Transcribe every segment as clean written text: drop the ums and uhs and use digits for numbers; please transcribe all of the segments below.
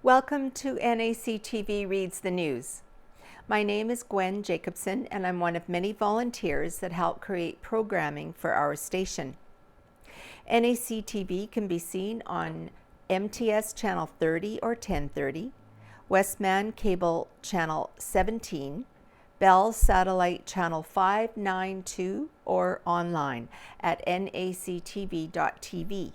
Welcome to NACTV Reads the News. My name is Gwen Jacobsen, and I'm one of many volunteers that help create programming for our station. NACTV can be seen on MTS Channel 30 or 1030, Westman Cable Channel 17, Bell Satellite Channel 592, or online at nactv.tv.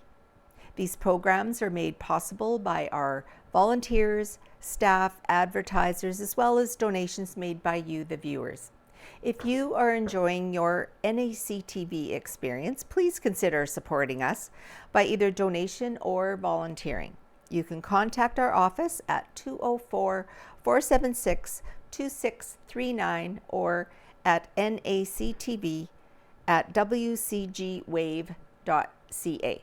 These programs are made possible by our volunteers, staff, advertisers, as well as donations made by you, the viewers. If you are enjoying your NACTV experience, please consider supporting us by either donation or volunteering. You can contact our office at 204-476-2639 or at nactv@wcgwave.ca.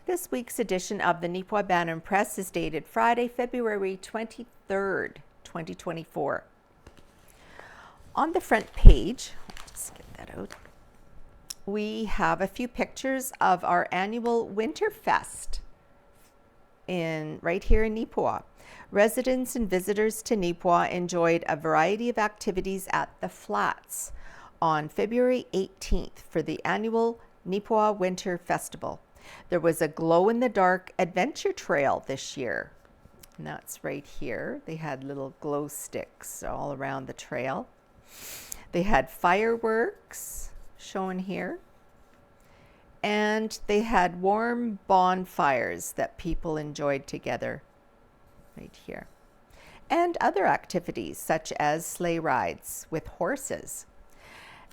This week's edition of the Neepawa Banner Press is dated Friday, February 23rd, 2024. On the front page, let's get that out, we have a few pictures of our annual Winter Fest right here in Neepawa. Residents and visitors to Neepawa enjoyed a variety of activities at the Flats on February 18th for the annual Neepawa Winter Festival. There was a glow-in-the-dark adventure trail this year, and that's right here. They had little glow sticks all around the trail. They had fireworks shown here, and they had warm bonfires that people enjoyed together right here, and other activities such as sleigh rides with horses.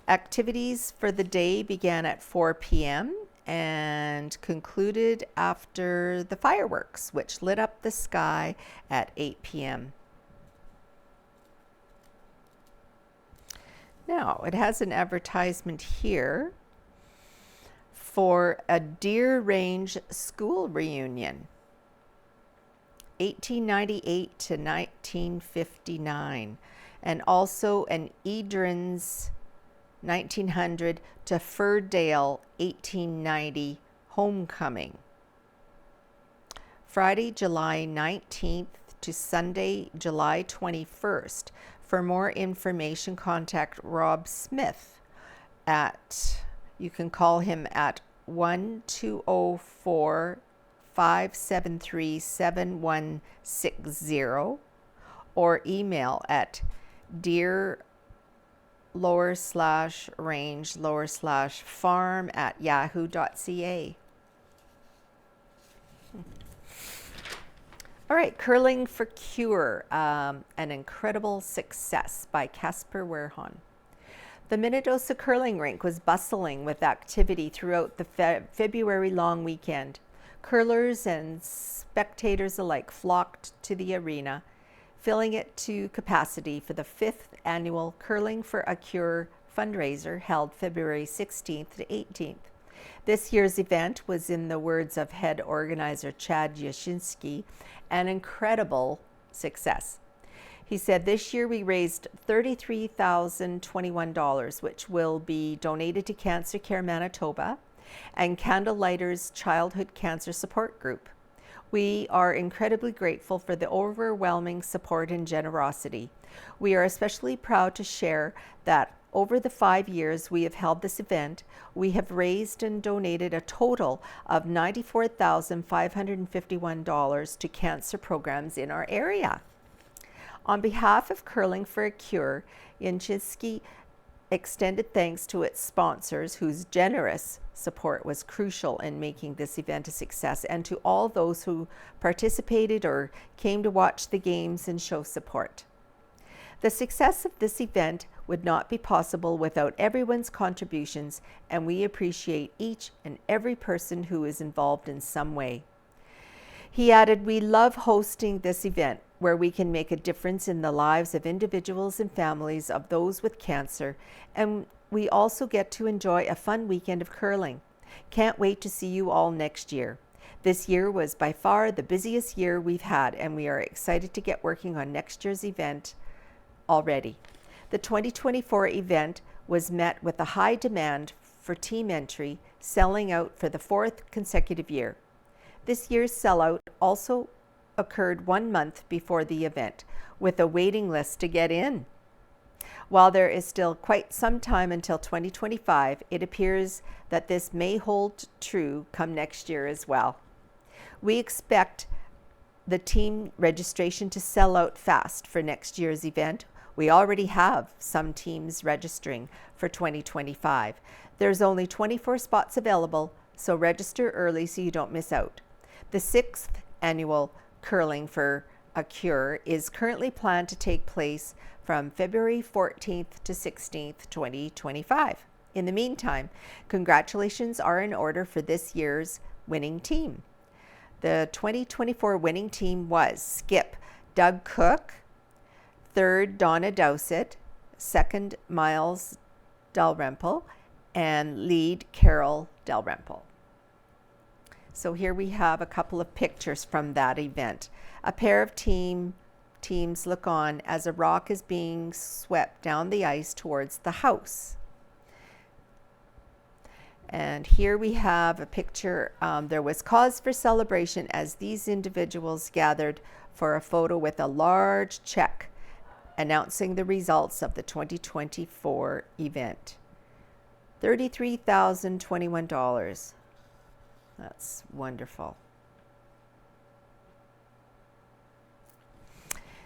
Activities for the day began at 4 p.m. and concluded after the fireworks, which lit up the sky at 8 p.m. Now, it has an advertisement here for a Deer Range school reunion, 1898 to 1959, and also an Edrins 1900 to Firdale 1890 homecoming. Friday, July 19th to Sunday, July 21st. For more information, contact Rob Smith you can call him at 1-204-573-7160 or email at deer_range_farm@yahoo.ca. All right, Curling for Cure, an incredible success by Casper Werhon. The Minnedosa Curling Rink was bustling with activity throughout the February long weekend. Curlers and spectators alike flocked to the arena, filling it to capacity for the 5th annual Curling for a Cure fundraiser held February 16th to 18th. This year's event was, in the words of head organizer Chad Yashinsky, an incredible success. He said, "This year we raised $33,021, which will be donated to Cancer Care Manitoba and Candlelighters Childhood Cancer Support Group. We are incredibly grateful for the overwhelming support and generosity. We are especially proud to share that over the 5 years we have held this event, we have raised and donated a total of $94,551 to cancer programs in our area." On behalf of Curling for a Cure, Yashinsky extended thanks to its sponsors, whose generous support was crucial in making this event a success, and to all those who participated or came to watch the games and show support. The success of this event would not be possible without everyone's contributions, and we appreciate each and every person who is involved in some way. He added, "We love hosting this event where we can make a difference in the lives of individuals and families of those with cancer, and we also get to enjoy a fun weekend of curling. Can't wait to see you all next year. This year was by far the busiest year we've had, and we are excited to get working on next year's event already." The 2024 event was met with a high demand for team entry, selling out for the 4th consecutive year. This year's sellout also occurred 1 month before the event, with a waiting list to get in. While there is still quite some time until 2025, it appears that this may hold true come next year as well. We expect the team registration to sell out fast for next year's event. We already have some teams registering for 2025. There's only 24 spots available, so register early so you don't miss out. The 6th annual Curling for a Cure is currently planned to take place from February 14th to 16th, 2025. In the meantime, congratulations are in order for this year's winning team. The 2024 winning team was Skip Doug Cook, 3rd Donna Dowsett, 2nd Miles Dalrymple, and lead Carol Dalrymple. So here we have a couple of pictures from that event. A pair of teams look on as a rock is being swept down the ice towards the house. And here we have a picture. There was cause for celebration as these individuals gathered for a photo with a large check announcing the results of the 2024 event. $33,021. That's wonderful.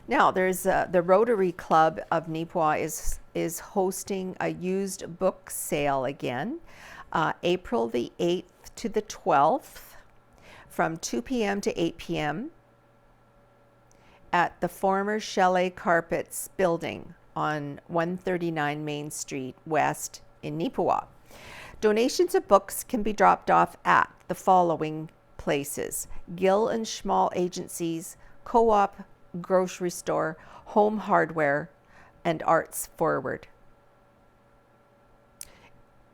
Now, there's the Rotary Club of Neepawa is hosting a used book sale again, April the 8th to the 12th, from 2 p.m. to 8 p.m. at the former Chalet Carpets building on 139 Main Street West in Neepawa. Donations of books can be dropped off at the following places: Gill and Schmall Agencies, Co-op, Grocery Store, Home Hardware, and Arts Forward.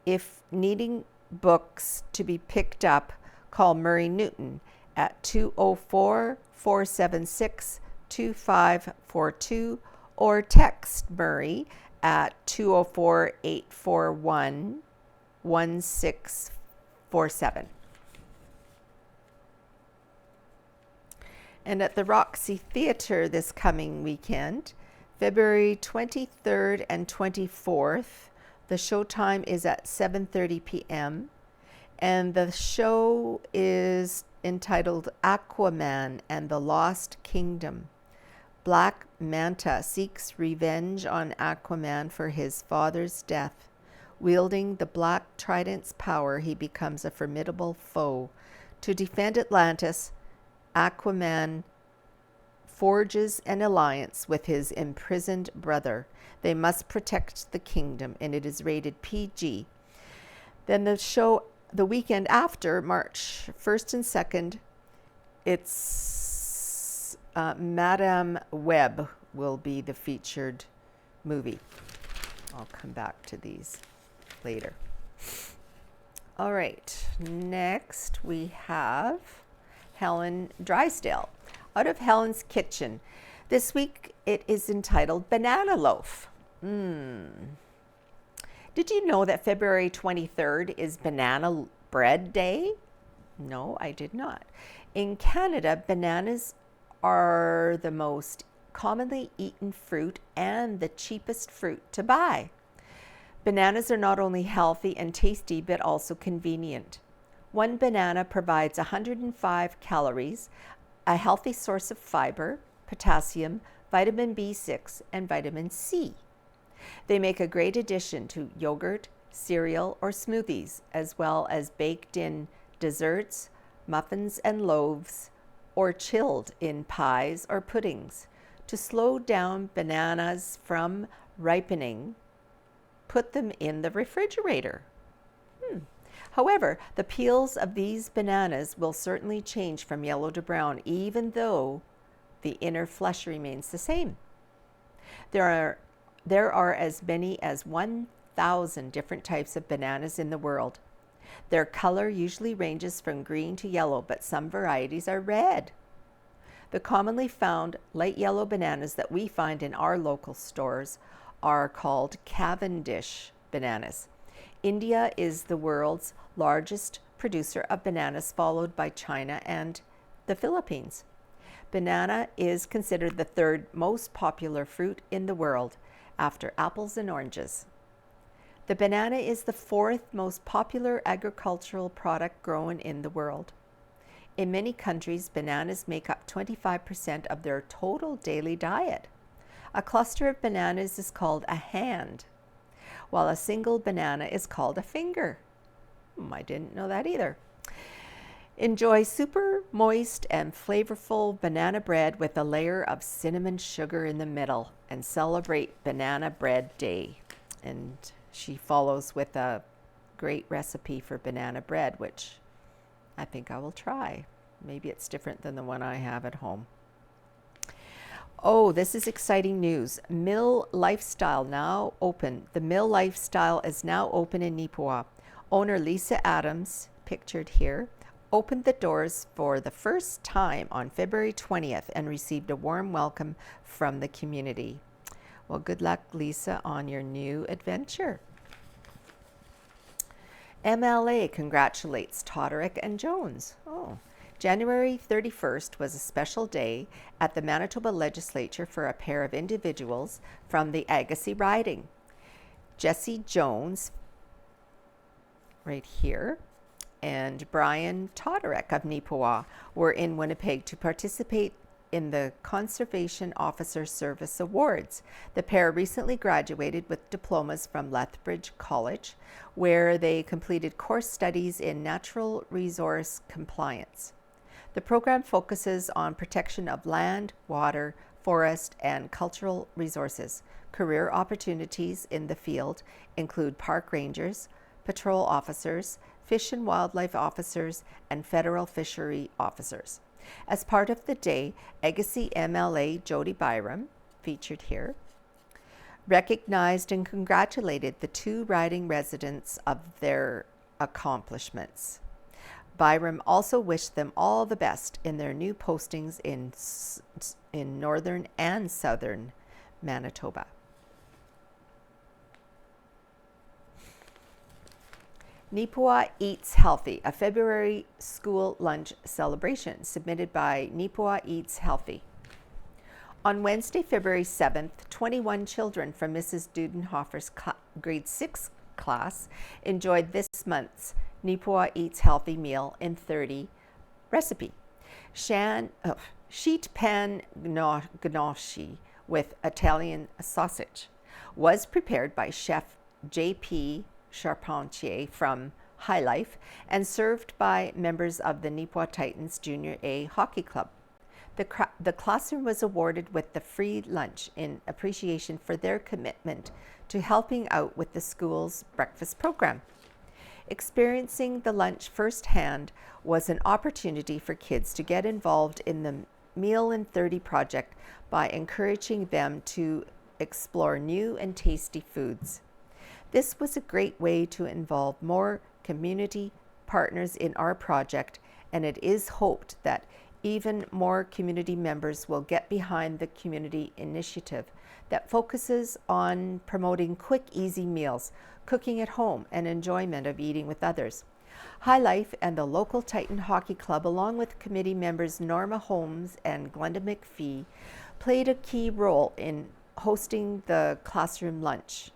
If needing books to be picked up, call Murray Newton at 204-476-2542 or text Murray at 204-841-1647. And at the Roxy Theatre this coming weekend, February 23rd and 24th, the showtime is at 7:30 p.m. and the show is entitled Aquaman and the Lost Kingdom. Black Manta seeks revenge on Aquaman for his father's death. Wielding the Black Trident's power, he becomes a formidable foe. To defend Atlantis, Aquaman forges an alliance with his imprisoned brother. They must protect the kingdom, and it is rated PG. Then the show, the weekend after, March 1st and 2nd, it's Madame Web will be the featured movie. I'll come back to these later. All right, next we have Helen Drysdale. Out of Helen's Kitchen. This week it is entitled Banana Loaf. Did you know that February 23rd is Banana Bread Day? No, I did not. In Canada, bananas are the most commonly eaten fruit and the cheapest fruit to buy. Bananas are not only healthy and tasty, but also convenient. One banana provides 105 calories, a healthy source of fiber, potassium, vitamin B6, and vitamin C. They make a great addition to yogurt, cereal, or smoothies, as well as baked in desserts, muffins and loaves, or chilled in pies or puddings. To slow down bananas from ripening, put them in the refrigerator. However, the peels of these bananas will certainly change from yellow to brown, even though the inner flesh remains the same. There are as many as 1,000 different types of bananas in the world. Their color usually ranges from green to yellow, but some varieties are red. The commonly found light yellow bananas that we find in our local stores are called Cavendish bananas. India is the world's largest producer of bananas, followed by China and the Philippines. Banana is considered the third most popular fruit in the world after apples and oranges. The banana is the fourth most popular agricultural product grown in the world. In many countries, bananas make up 25% of their total daily diet. A cluster of bananas is called a hand, while a single banana is called a finger. I didn't know that either. Enjoy super moist and flavorful banana bread with a layer of cinnamon sugar in the middle and celebrate Banana Bread Day. And she follows with a great recipe for banana bread, which I think I will try. Maybe it's different than the one I have at home. Oh, this is exciting news. Mill Lifestyle now open. The Mill Lifestyle is now open in Neepawa. Owner Lisa Adams, pictured here, opened the doors for the first time on February 20th and received a warm welcome from the community. Well, good luck, Lisa, on your new adventure. MLA congratulates Toderick and Jones. Oh, January 31st was a special day at the Manitoba Legislature for a pair of individuals from the Agassiz riding. Jesse Jones, right here, and Brian Toderick of Neepawa were in Winnipeg to participate in the Conservation Officer Service Awards. The pair recently graduated with diplomas from Lethbridge College, where they completed course studies in natural resource compliance. The program focuses on protection of land, water, forest, and cultural resources. Career opportunities in the field include park rangers, patrol officers, fish and wildlife officers, and federal fishery officers. As part of the day, Agassiz MLA Jody Byram, featured here, recognized and congratulated the two riding residents of their accomplishments. Byram also wished them all the best in their new postings in northern and southern Manitoba. Neepawa Eats Healthy, a February school lunch celebration submitted by Neepawa Eats Healthy. On Wednesday, February 7th, 21 children from Mrs. Dudenhofer's grade 6 class enjoyed this month's Neepawa Eats Healthy meal in 30 recipe. Sheet pan gnocchi with Italian sausage was prepared by Chef J.P. Charpentier from High Life and served by members of the Neepawa Titans Junior A Hockey Club. The classroom was awarded with the free lunch in appreciation for their commitment to helping out with the school's breakfast program. Experiencing the lunch firsthand was an opportunity for kids to get involved in the Meal in 30 project by encouraging them to explore new and tasty foods. This was a great way to involve more community partners in our project, and it is hoped that even more community members will get behind the community initiative that focuses on promoting quick, easy meals, cooking at home, and enjoyment of eating with others. High Life and the local Titan Hockey Club, along with committee members Norma Holmes and Glenda McPhee, played a key role in hosting the classroom lunch,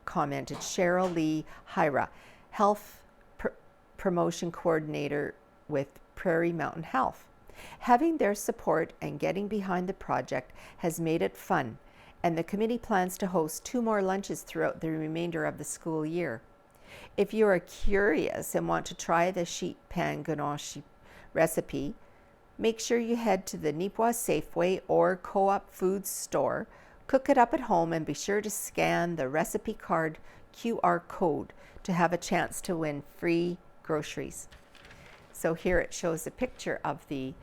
commented Cheryl Lee Hyra, Health Promotion Coordinator with Prairie Mountain Health. Having their support and getting behind the project has made it fun, and the committee plans to host 2 more lunches throughout the remainder of the school year. If you are curious and want to try the sheet pan gnocchi recipe, make sure you head to the Neepawa Safeway or Co-op Foods store, cook it up at home, and be sure to scan the recipe card QR code to have a chance to win free groceries. So here it shows a picture of the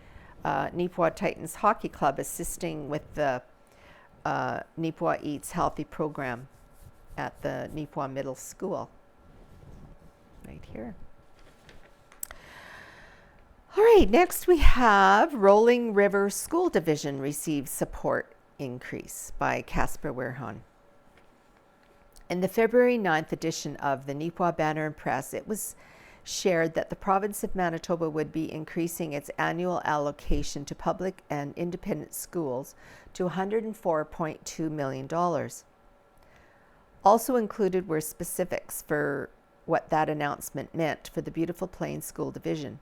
Neepawa Titans Hockey Club assisting with the Neepawa Eats Healthy program at the Neepawa Middle School. Right here. All right, next we have Rolling River School Division receives support increase by Casper Werhan. In the February 9th edition of the Neepawa Banner and Press, it was shared that the province of Manitoba would be increasing its annual allocation to public and independent schools to $104.2 million. Also included were specifics for what that announcement meant for the Beautiful Plains School Division.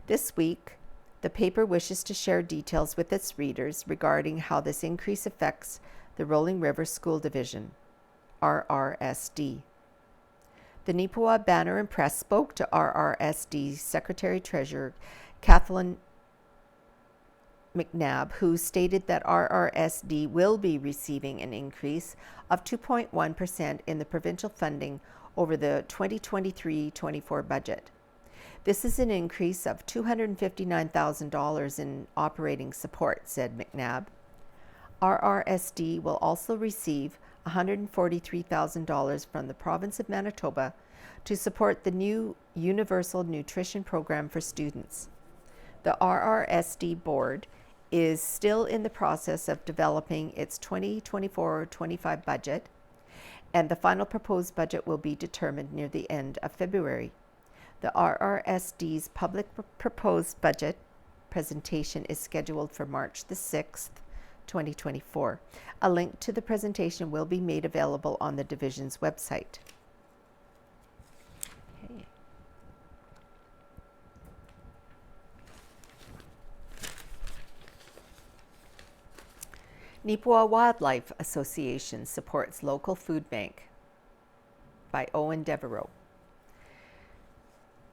This week, the paper wishes to share details with its readers regarding how this increase affects the Rolling River School Division, RRSD. The Neepawa Banner and Press spoke to RRSD Secretary-Treasurer Kathleen McNabb, who stated that RRSD will be receiving an increase of 2.1% in the provincial funding over the 2023-24 budget. This is an increase of $259,000 in operating support, said McNabb. RRSD will also receive $143,000 from the province of Manitoba to support the new Universal Nutrition Program for students. The RRSD board is still in the process of developing its 2024-25 budget, and the final proposed budget will be determined near the end of February. The RRSD's public proposed budget presentation is scheduled for March the 6th, 2024. A link to the presentation will be made available on the division's website. Okay. Neepawa Wildlife Association supports local food bank by Owen Devereaux.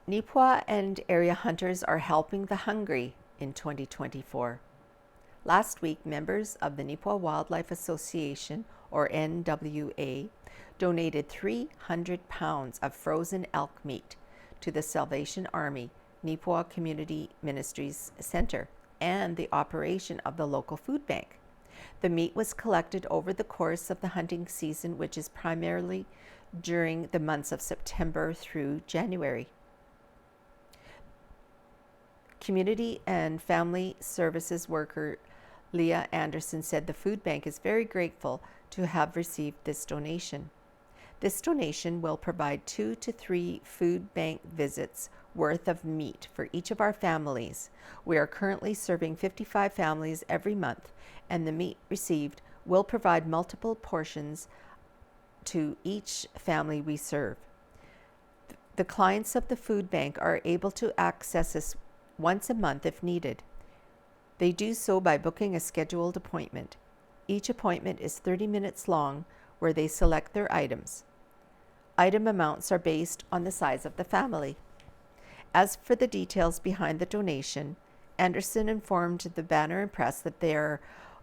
Neepawa and area hunters are helping the hungry in 2024. Last week, members of the Neepawa Wildlife Association, or NWA, donated 300 pounds of frozen elk meat to the Salvation Army Neepawa Community Ministries Center and the operation of the local food bank. The meat was collected over the course of the hunting season, which is primarily during the months of September through January. Community and Family Services worker Leah Anderson said the food bank is very grateful to have received this donation. This donation will provide 2 to 3 food bank visits worth of meat for each of our families. We are currently serving 55 families every month, and the meat received will provide multiple portions to each family we serve. The clients of the food bank are able to access us once a month if needed. They do so by booking a scheduled appointment. Each appointment is 30 minutes long, where they select their items. Item amounts are based on the size of the family. As for the details behind the donation, Anderson informed the Banner and Press that there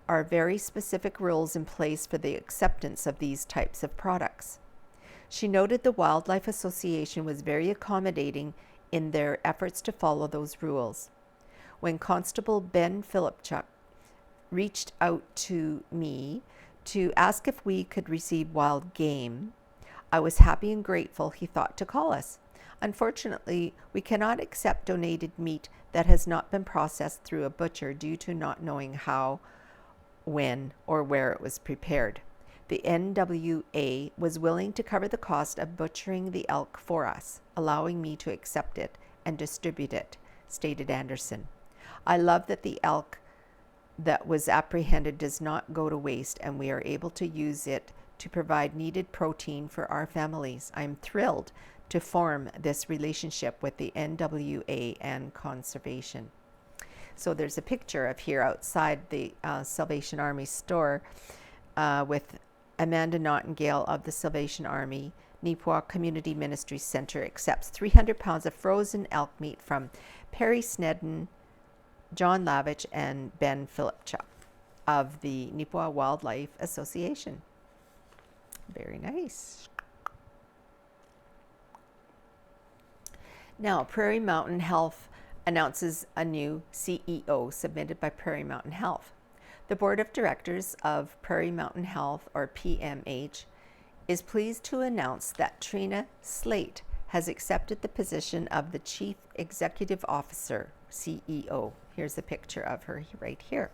are very specific rules in place for the acceptance of these types of products. She noted the Wildlife Association was very accommodating in their efforts to follow those rules. When Constable Ben Philipchuk reached out to me to ask if we could receive wild game, I was happy and grateful he thought to call us. Unfortunately, we cannot accept donated meat that has not been processed through a butcher due to not knowing how, when, or where it was prepared. The NWA was willing to cover the cost of butchering the elk for us, allowing me to accept it and distribute it, stated Anderson. I love that the elk that was apprehended does not go to waste, and we are able to use it to provide needed protein for our families. I am thrilled to form this relationship with the NWA and conservation. So there's a picture of here outside the Salvation Army store with Amanda Nottingale of the Salvation Army. Neepawa Community Ministry Center accepts 300 pounds of frozen elk meat from Perry Snedden, John Lavich, and Ben Philipchuk of the Neepawa Wildlife Association. Very nice. Now, Prairie Mountain Health announces a new CEO submitted by Prairie Mountain Health. The Board of Directors of Prairie Mountain Health, or PMH, is pleased to announce that Trina Slate has accepted the position of the Chief Executive Officer, CEO. Here's a picture of her right here.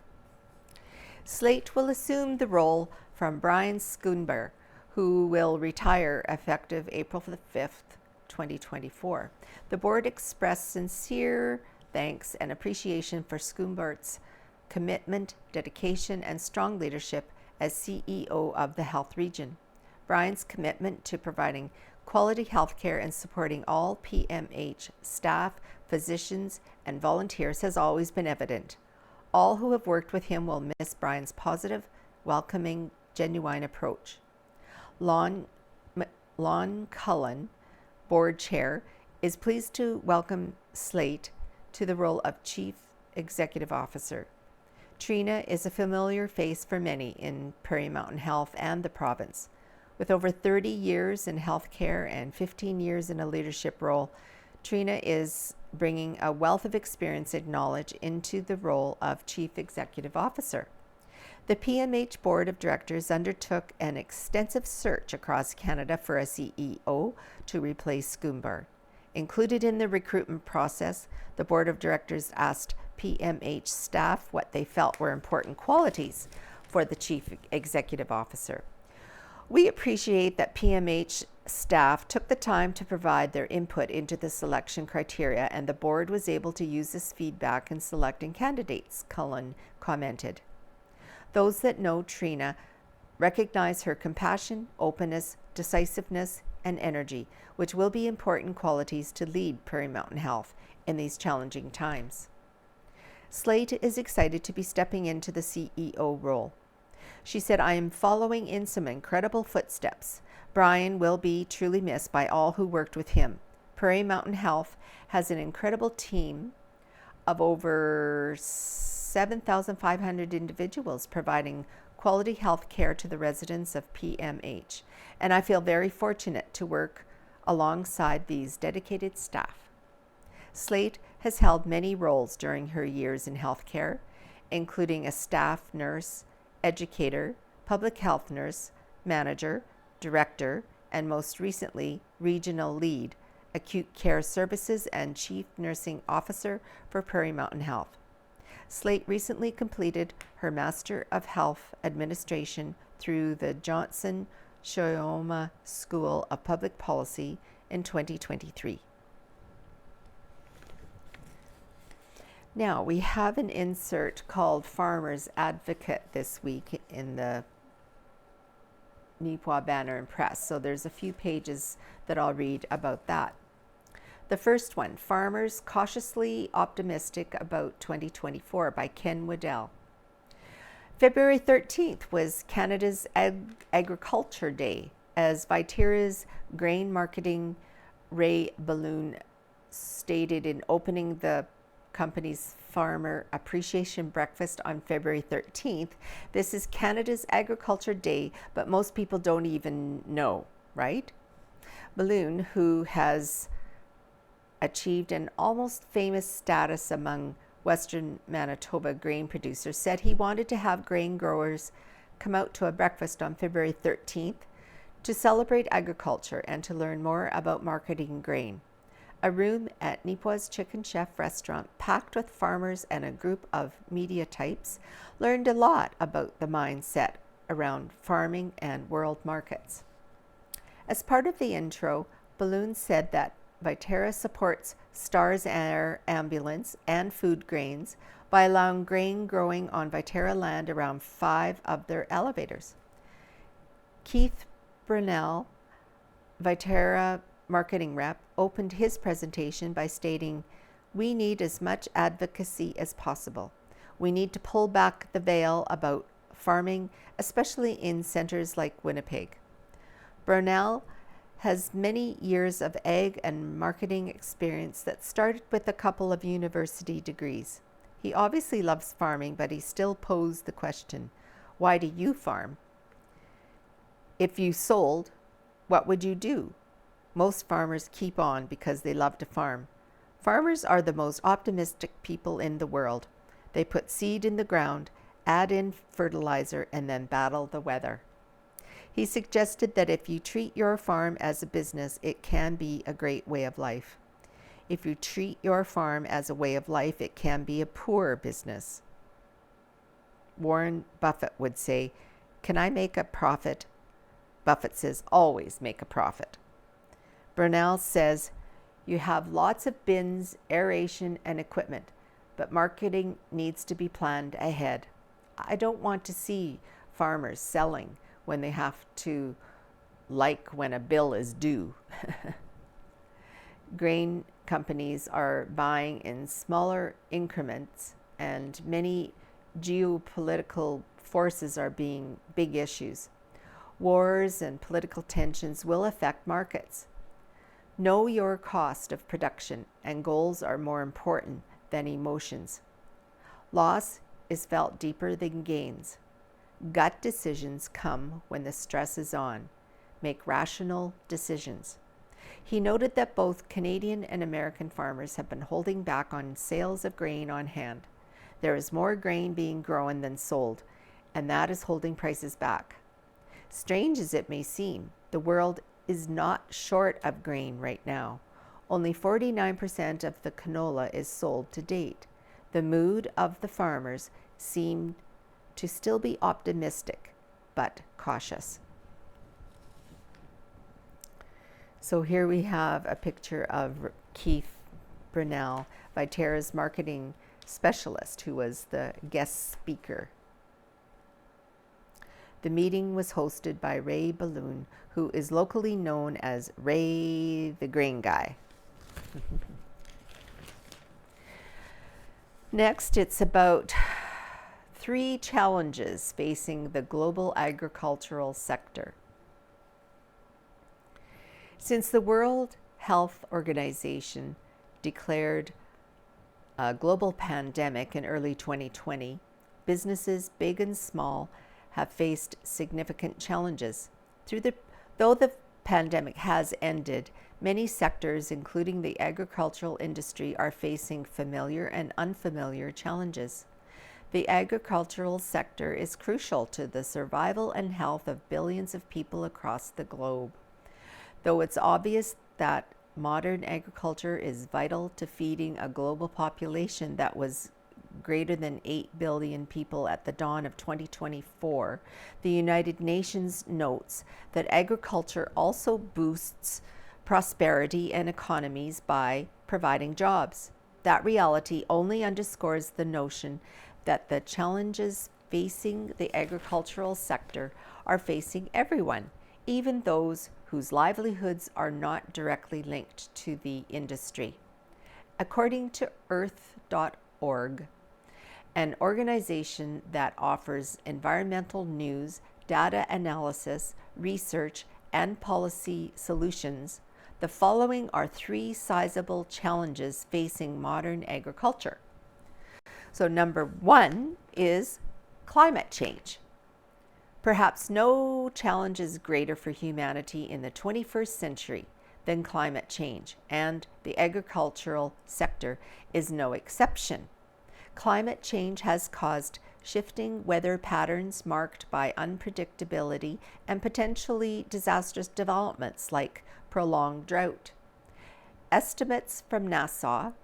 Slate will assume the role from Brian Schoonber, who will retire effective April 5th, 2024. The board expressed sincere thanks and appreciation for Schoonbart's commitment, dedication, and strong leadership as CEO of the health region. Brian's commitment to providing quality health care and supporting all PMH staff, physicians, and volunteers has always been evident. All who have worked with him will miss Brian's positive, welcoming, genuine approach. Lon Cullen, board chair, is pleased to welcome Slate to the role of Chief Executive Officer. Trina is a familiar face for many in Prairie Mountain Health and the province. With over 30 years in healthcare and 15 years in a leadership role, Trina is bringing a wealth of experience and knowledge into the role of Chief Executive Officer. The PMH Board of Directors undertook an extensive search across Canada for a CEO to replace Schoonbart. Included in the recruitment process, the Board of Directors asked PMH staff what they felt were important qualities for the Chief Executive Officer. We appreciate that PMH staff took the time to provide their input into the selection criteria, and the board was able to use this feedback in selecting candidates, Cullen commented. Those that know Trina recognize her compassion, openness, decisiveness, and energy, which will be important qualities to lead Prairie Mountain Health in these challenging times. Slate is excited to be stepping into the CEO role. She said, "I am following in some incredible footsteps. Brian will be truly missed by all who worked with him. Prairie Mountain Health has an incredible team of over 7,500 individuals providing quality health care to the residents of PMH, and I feel very fortunate to work alongside these dedicated staff." Slate has held many roles during her years in healthcare, including a staff nurse, educator, public health nurse, manager, director, and most recently, regional lead, acute care services, and chief nursing officer for Prairie Mountain Health. Slate recently completed her Master of Health Administration through the Johnson Shoyoma School of Public Policy in 2023. Now, we have an insert called Farmers Advocate this week in the Neepawa Banner and Press, so there's a few pages that I'll read about that. The first one, Farmers Cautiously Optimistic About 2024 by Ken Waddell. February 13th was Canada's Agriculture Day, as Viterra's grain marketing Ray Balloon stated in opening the company's Farmer Appreciation Breakfast on February 13th. This is Canada's Agriculture Day, but most people don't even know, right? Balloon, who has achieved an almost famous status among Western Manitoba grain producers, said he wanted to have grain growers come out to a breakfast on February 13th to celebrate agriculture and to learn more about marketing grain. A room at Neepawa's Chicken Chef restaurant, packed with farmers and a group of media types, learned a lot about the mindset around farming and world markets. As part of the intro, Balloon said that Viterra supports Stars Air Ambulance and food grains by allowing grain growing on Viterra land around 5 of their elevators. Keith Brunel, Viterra marketing rep, opened his presentation by stating, "We need as much advocacy as possible. We need to pull back the veil about farming, especially in centers like Winnipeg." Brunel has many years of ag and marketing experience that started with a couple of university degrees. He obviously loves farming, but he still posed the question, "Why do you farm? If you sold, what would you do?" Most farmers keep on because they love to farm. Farmers are the most optimistic people in the world. They put seed in the ground, add in fertilizer, and then battle the weather. He suggested that if you treat your farm as a business, it can be a great way of life. If you treat your farm as a way of life, it can be a poor business. Warren Buffett would say, "Can I make a profit Buffett says, always make a profit. Brunel says, you have lots of bins, aeration, and equipment, but marketing needs to be planned ahead. I don't want to see farmers selling when they have to, like when a bill is due. Grain companies are buying in smaller increments, and many geopolitical forces are being big issues. Wars and political tensions will affect markets. Know your cost of production, and goals are more important than emotions. Loss is felt deeper than gains. Gut decisions come when the stress is on. Make rational decisions. He noted that both Canadian and American farmers have been holding back on sales of grain on hand. There is more grain being grown than sold, and that is holding prices back. Strange as it may seem, the world is not short of grain right now. Only 49% of the canola is sold to date. The mood of the farmers seemed to still be optimistic, but cautious. So here we have a picture of Keith Brunel, Viterra's marketing specialist, who was the guest speaker. The meeting was hosted by Ray Balloon, who is locally known as Ray the Grain Guy. Next, it's about 3 challenges facing the global agricultural sector. Since the World Health Organization declared a global pandemic in early 2020, businesses, big and small, have faced significant challenges. Though the pandemic has ended, many sectors, including the agricultural industry, are facing familiar and unfamiliar challenges. The agricultural sector is crucial to the survival and health of billions of people across the globe. Though it's obvious that modern agriculture is vital to feeding a global population that was greater than 8 billion people at the dawn of 2024, the United Nations notes that agriculture also boosts prosperity and economies by providing jobs. That reality only underscores the notion that the challenges facing the agricultural sector are facing everyone, even those whose livelihoods are not directly linked to the industry. According to Earth.org, an organization that offers environmental news, data analysis, research, and policy solutions, the following are 3 sizable challenges facing modern agriculture. So number 1 is climate change. Perhaps no challenge is greater for humanity in the 21st century than climate change, and the agricultural sector is no exception. Climate change has caused shifting weather patterns marked by unpredictability and potentially disastrous developments like prolonged drought. Estimates from NASA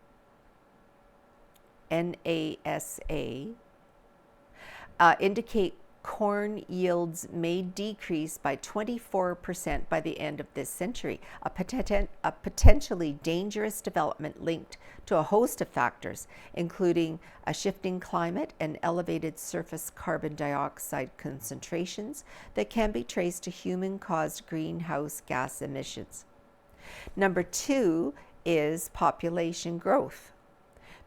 indicate corn yields may decrease by 24% by the end of this century, a potentially dangerous development linked to a host of factors, including a shifting climate and elevated surface carbon dioxide concentrations that can be traced to human-caused greenhouse gas emissions. Number 2 is population growth.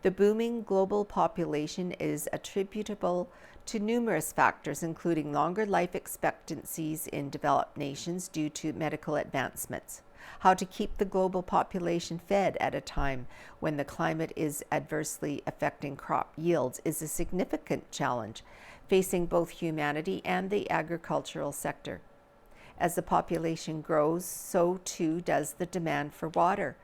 The booming global population is attributable to numerous factors, including longer life expectancies in developed nations due to medical advancements. How to keep the global population fed at a time when the climate is adversely affecting crop yields is a significant challenge facing both humanity and the agricultural sector. As the population grows, so too does the demand for water,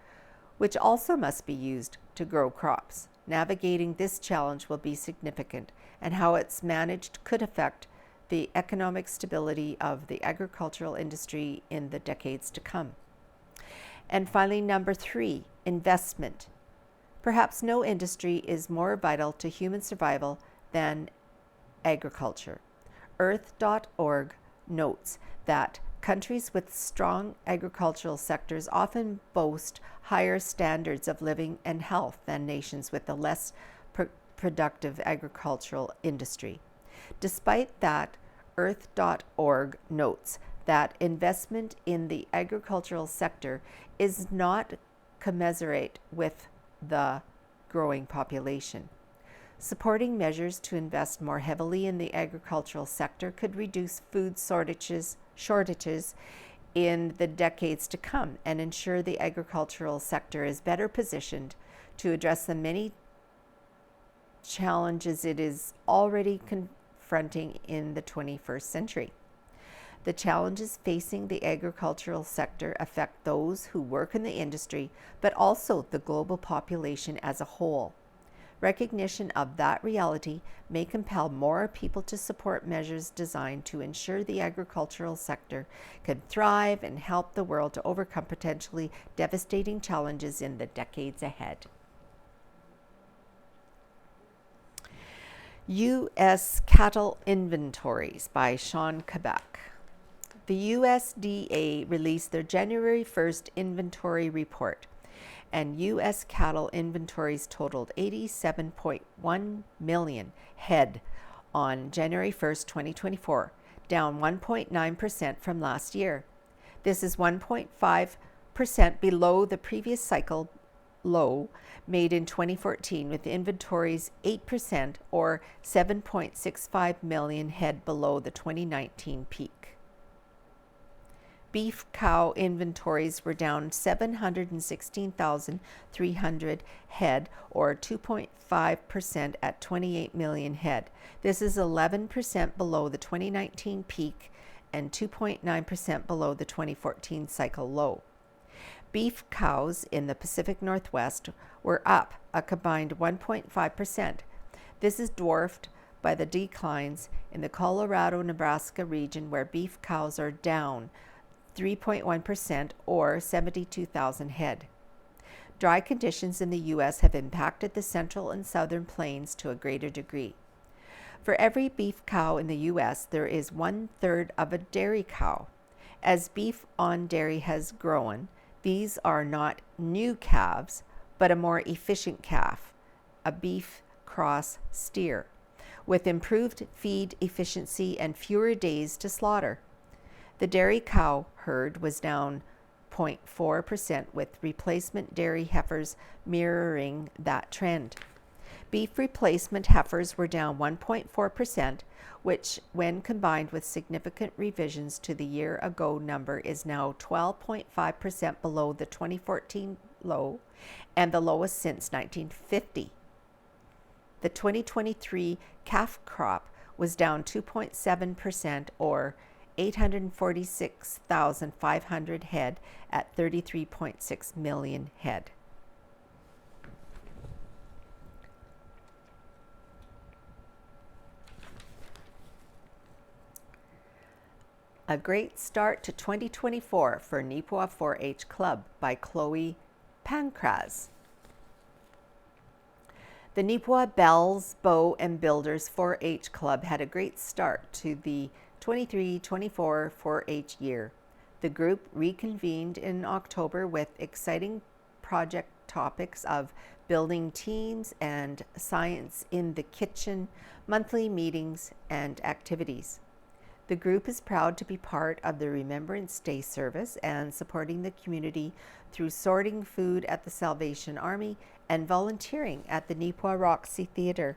which also must be used to grow crops. Navigating this challenge will be significant, and how it's managed could affect the economic stability of the agricultural industry in the decades to come. And finally, number 3, investment. Perhaps no industry is more vital to human survival than agriculture. Earth.org notes that Countries with strong agricultural sectors often boast higher standards of living and health than nations with a less productive agricultural industry. Despite that, Earth.org notes that investment in the agricultural sector is not commensurate with the growing population. Supporting measures to invest more heavily in the agricultural sector could reduce food shortages in the decades to come and ensure the agricultural sector is better positioned to address the many challenges it is already confronting in the 21st century. The challenges facing the agricultural sector affect those who work in the industry, but also the global population as a whole. Recognition of that reality may compel more people to support measures designed to ensure the agricultural sector can thrive and help the world to overcome potentially devastating challenges in the decades ahead. U.S. Cattle Inventories by Sean Quebec. The USDA released their January 1st inventory report, and U.S. cattle inventories totaled 87.1 million head on January 1st, 2024, down 1.9% from last year. This is 1.5% below the previous cycle low made in 2014, with inventories 8% or 7.65 million head below the 2019 peak. Beef cow inventories were down 716,300 head or 2.5% at 28 million head. This is 11% below the 2019 peak and 2.9% below the 2014 cycle low. Beef cows in the Pacific Northwest were up a combined 1.5%. This is dwarfed by the declines in the Colorado-Nebraska region, where beef cows are down 3.1% or 72,000 head. Dry conditions in the U.S. have impacted the central and southern plains to a greater degree. For every beef cow in the U.S., there is 1/3 of a dairy cow. As beef on dairy has grown, these are not new calves, but a more efficient calf, a beef cross steer, with improved feed efficiency and fewer days to slaughter. The dairy cow herd was down 0.4%, with replacement dairy heifers mirroring that trend. Beef replacement heifers were down 1.4%, which, when combined with significant revisions to the year ago number, is now 12.5% below the 2014 low and the lowest since 1950. The 2023 calf crop was down 2.7% or 846,500 head at 33.6 million head. A Great Start to 2024 for Neepawa 4-H Club by Chloe Pankraz. The Neepawa Bells, Bow and Builders 4-H Club had a great start to the 23-24 4-H year. The group reconvened in October with exciting project topics of building teams and science in the kitchen, monthly meetings, and activities. The group is proud to be part of the Remembrance Day service and supporting the community through sorting food at the Salvation Army and volunteering at the Neepawa Roxy Theatre.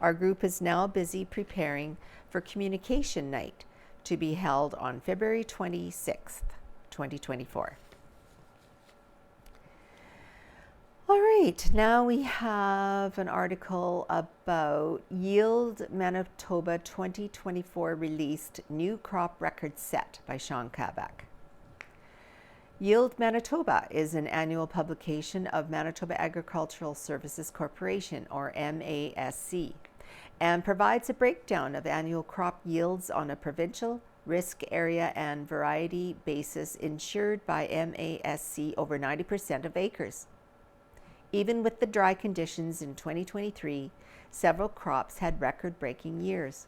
Our group is now busy preparing for Communication Night to be held on February 26th, 2024. All right, now we have an article about Yield Manitoba 2024 released New Crop Record Set by Sean Quebec. Yield Manitoba is an annual publication of Manitoba Agricultural Services Corporation, or MASC, and provides a breakdown of annual crop yields on a provincial, risk area, and variety basis insured by MASC over 90% of acres. Even with the dry conditions in 2023, several crops had record-breaking years.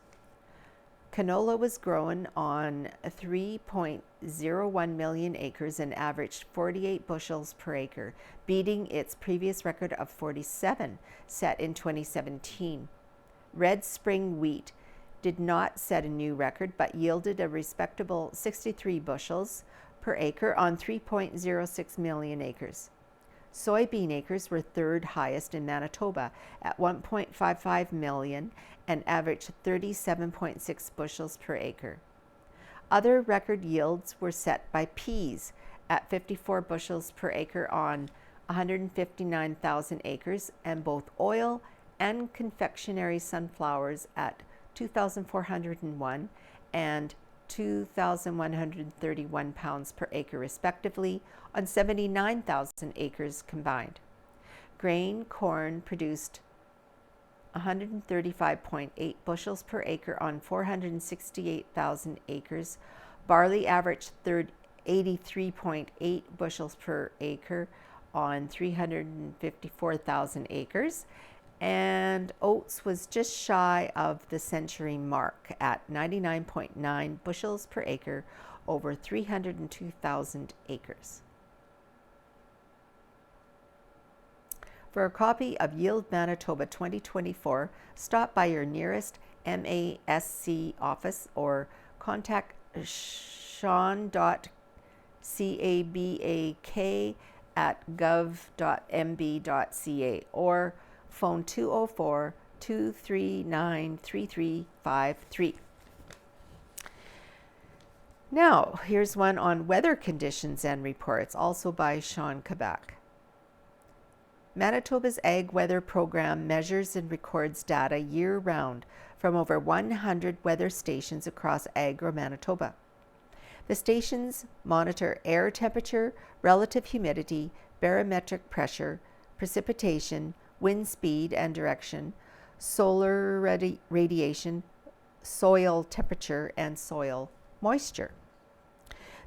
Canola was grown on 3.01 million acres and averaged 48 bushels per acre, beating its previous record of 47 set in 2017. Red Spring wheat did not set a new record but yielded a respectable 63 bushels per acre on 3.06 million acres. Soybean acres were third highest in Manitoba at 1.55 million and averaged 37.6 bushels per acre. Other record yields were set by peas at 54 bushels per acre on 159,000 acres, and both oil and confectionery sunflowers at 2,401 and 2,131 pounds per acre respectively on 79,000 acres combined. Grain corn produced 135.8 bushels per acre on 468,000 acres. Barley averaged 83.8 bushels per acre on 354,000 acres. And oats was just shy of the century mark at 99.9 bushels per acre over 302,000 acres. For a copy of Yield Manitoba 2024, stop by your nearest MASC office or contact sean.cabak@gov.mb.ca or phone 204-239-3353. Now, here's one on weather conditions and reports, also by Sean Kabak. Manitoba's Ag Weather Program measures and records data year-round from over 100 weather stations across Agro-Manitoba. The stations monitor air temperature, relative humidity, barometric pressure, precipitation, wind speed and direction, solar radiation, soil temperature, and soil moisture.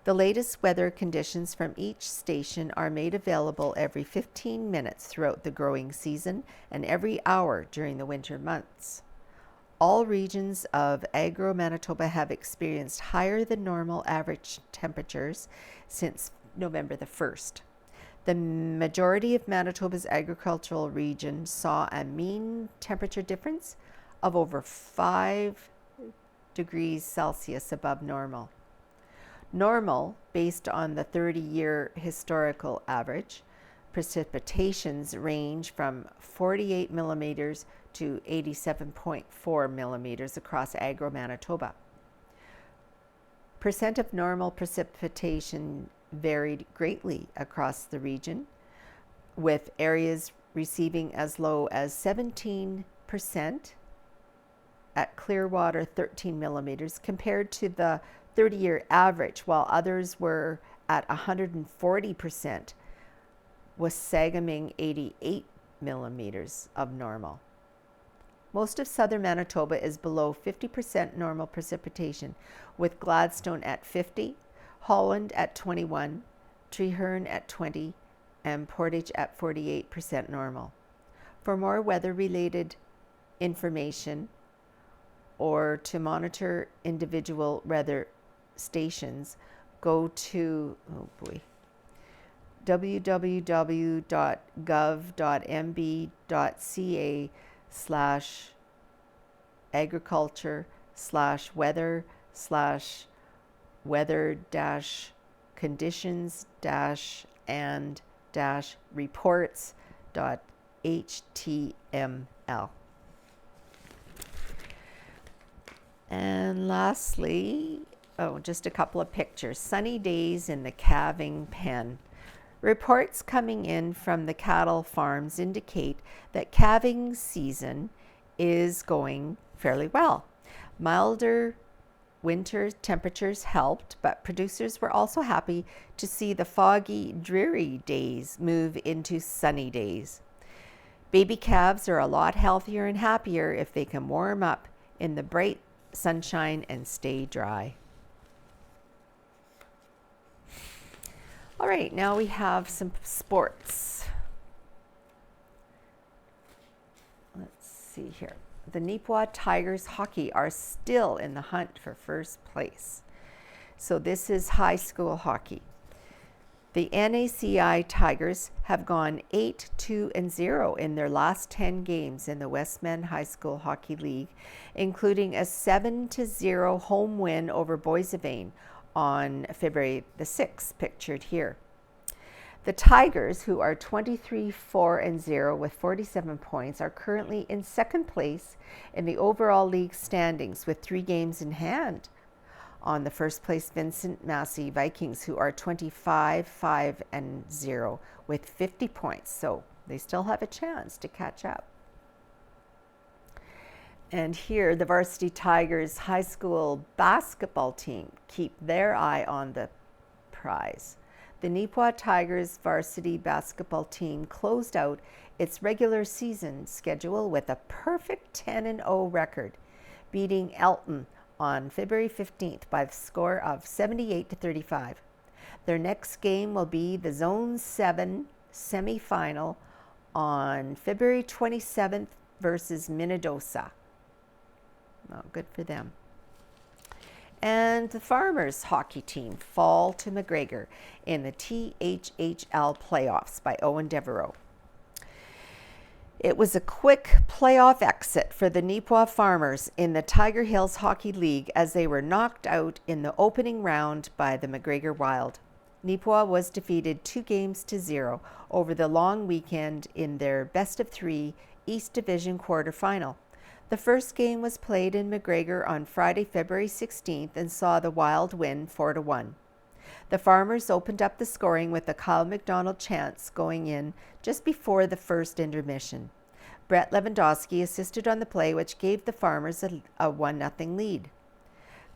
The latest weather conditions from each station are made available every 15 minutes throughout the growing season and every hour during the winter months. All regions of Agro-Manitoba have experienced higher than normal average temperatures since November the 1st. The majority of Manitoba's agricultural region saw a mean temperature difference of over 5 degrees Celsius above normal. Normal, based on the 30-year historical average, precipitations range from 48 millimeters to 87.4 millimeters across Agro-Manitoba. Percent of normal precipitation varied greatly across the region, with areas receiving as low as 17% at Clearwater 13 millimeters compared to the 30-year average, while others were at 140%, with Sagaming 88 millimeters of normal. Most of southern Manitoba is below 50% normal precipitation, with Gladstone at 50, Holland at 21, Treherne at 20, and Portage at 48% normal. For more weather-related information or to monitor individual weather stations, go to www.gov.mb.ca/weather/conditions-and-reports.html. And lastly, just a couple of pictures. Sunny days in the calving pen. Reports coming in from the cattle farms indicate that calving season is going fairly well. Milder winter temperatures helped, but producers were also happy to see the foggy, dreary days move into sunny days. Baby calves are a lot healthier and happier if they can warm up in the bright sunshine and stay dry. All right, now we have some sports. Let's see here. the Neepawa Tigers hockey are still in the hunt for first place. So this is high school hockey. The NACI Tigers have gone 8-2-0 in their last 10 games in the Westman High School Hockey League, including a 7-0 home win over Boissevain on February the 6th, pictured here. The Tigers, who are 23-4-0 with 47 points, are currently in second place in the overall league standings with 3 games in hand on the first place Vincent Massey Vikings, who are 25-5-0 with 50 points. So they still have a chance to catch up. And here, the Varsity Tigers high school basketball team keep their eye on the prize. The Neepawa Tigers varsity basketball team closed out its regular season schedule with a perfect 10-0 record, beating Elton on February 15th by the score of 78-35. Their next game will be the Zone 7 semifinal on February 27th versus Minnedosa. Well, good for them. And the Farmers hockey team fall to McGregor in the THHL playoffs by Owen Devereaux. It was a quick playoff exit for the Neepawa Farmers in the Tiger Hills Hockey League as they were knocked out in the opening round by the McGregor Wild. Neepawa was defeated 2-0 over the long weekend in their best-of-3 East Division quarterfinal. The first game was played in McGregor on Friday, February 16th and saw the Wild win 4-1. The Farmers opened up the scoring with a Kyle McDonald chance going in just before the first intermission. Brett Lewandowski assisted on the play, which gave the Farmers a 1-0 lead.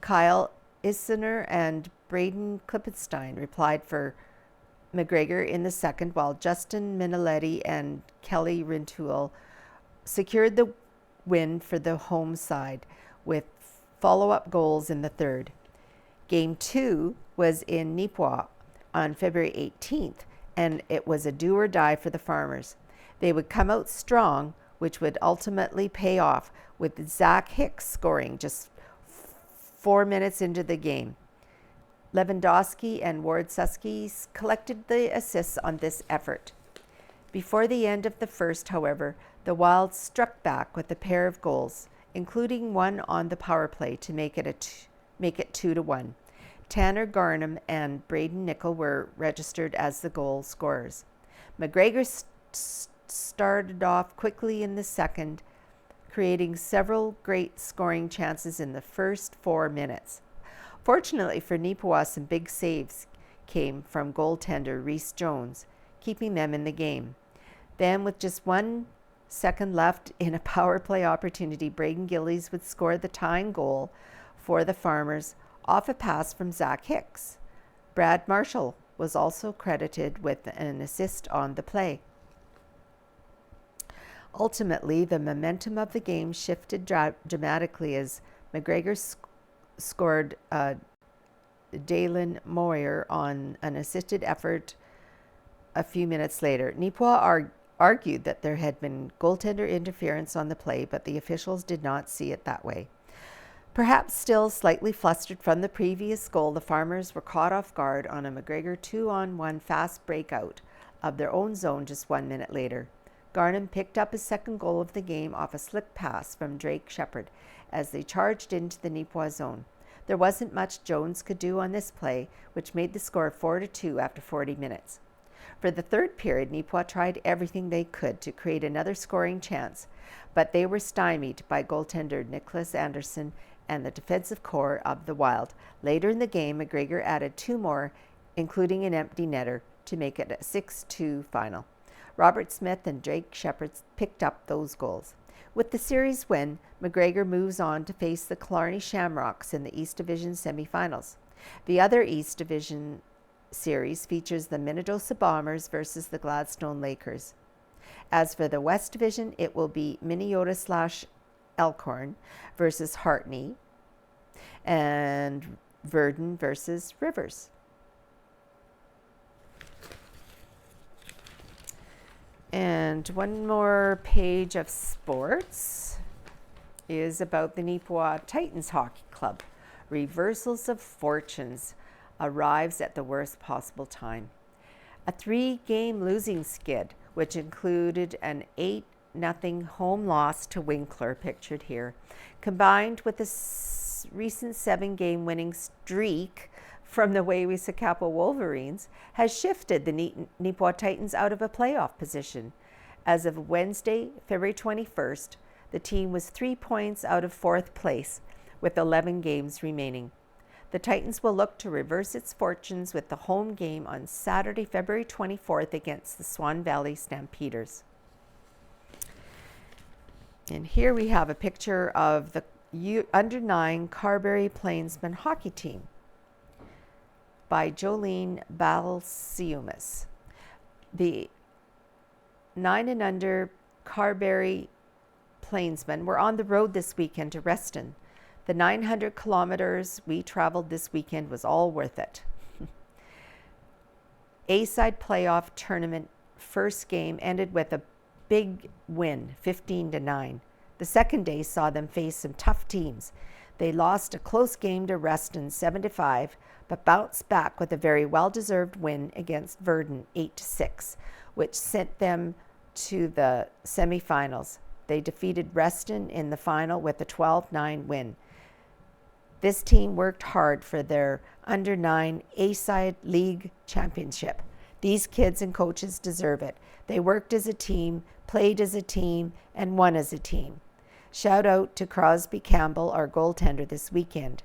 Kyle Issener and Braden Klippenstein replied for McGregor in the second, while Justin Miniletti and Kelly Rintoul secured the win for the home side with follow-up goals in the third. Game 2 was in Neepawa on February 18th, and it was a do or die for the Farmers. They would come out strong, which would ultimately pay off with Zach Hicks scoring just 4 minutes into the game. Lewandowski and Ward Suskies collected the assists on this effort. Before the end of the first, however, the Wild struck back with a pair of goals, including one on the power play to make it 2-1. Tanner Garnham and Braden Nickel were registered as the goal scorers. McGregor started off quickly in the second, creating several great scoring chances in the first 4 minutes. Fortunately for Neepawa, some big saves came from goaltender Reese Jones, keeping them in the game. Then, with just 1 second left in a power play opportunity, Braden Gillies would score the tying goal for the Farmers off a pass from Zach Hicks. Brad Marshall was also credited with an assist on the play. Ultimately, the momentum of the game shifted dramatically as McGregor scored Dalen Moyer on an assisted effort a few minutes later. Neepawa argued that there had been goaltender interference on the play, but the officials did not see it that way. Perhaps still slightly flustered from the previous goal, the Farmers were caught off guard on a McGregor 2-on-1 fast breakout of their own zone just 1 minute later. Garnham picked up his second goal of the game off a slick pass from Drake Shepard as they charged into the Neepawa zone. There wasn't much Jones could do on this play, which made the score 4-2 after 40 minutes. For the third period, Neepawa tried everything they could to create another scoring chance, but they were stymied by goaltender Nicholas Anderson and the defensive core of the Wild. Later in the game, McGregor added 2 more, including an empty netter, to make it a 6-2 final. Robert Smith and Drake Shepard picked up those goals. With the series win, McGregor moves on to face the Killarney Shamrocks in the East Division semifinals. The other East Division series features the Minnedosa Bombers versus the Gladstone Lakers. As for the West Division, it will be Minneota/Elkhorn versus Hartney and Verdon versus Rivers. And one more page of sports. is about the Neepawa Titans Hockey Club. Reversals of fortunes arrives at the worst possible time. A 3-game losing skid, which included an 8-0 home loss to Winkler, pictured here, combined with a recent 7-game winning streak from the Waywe-Sakapo Wolverines, has shifted the Neepawa Titans out of a playoff position. As of Wednesday, February 21st, the team was 3 points out of 4th place, with 11 games remaining. The Titans will look to reverse its fortunes with the home game on Saturday, February 24th against the Swan Valley Stampeders. And here we have a picture of the under-9 Carberry Plainsmen hockey team by Jolene Balsiumas. The 9 and under Carberry Plainsmen were on the road this weekend to Reston. The 900 kilometers we traveled this weekend was all worth it. A-side playoff tournament first game ended with a big win, 15-9. The second day saw them face some tough teams. They lost a close game to Reston 7-5, but bounced back with a very well-deserved win against Verdun 8-6, which sent them to the semifinals. They defeated Reston in the final with a 12-9 win. This team worked hard for their under-9 A-side league championship. These kids and coaches deserve it. They worked as a team, played as a team, and won as a team. Shout out to Crosby Campbell, our goaltender, this weekend.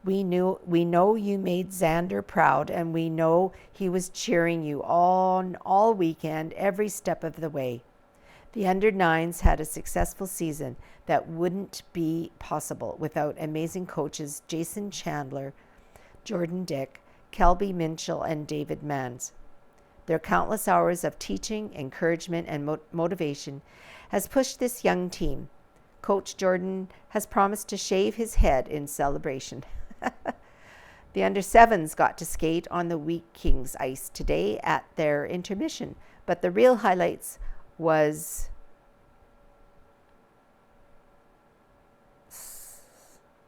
We know you made Xander proud, and we know he was cheering you on all weekend, every step of the way. The under-9s had a successful season that wouldn't be possible without amazing coaches Jason Chandler, Jordan Dick, Kelby Minchell, and David Mans. Their countless hours of teaching, encouragement, and motivation has pushed this young team. Coach Jordan has promised to shave his head in celebration. The under-7s got to skate on the Wheat Kings ice today at their intermission, but the real highlights was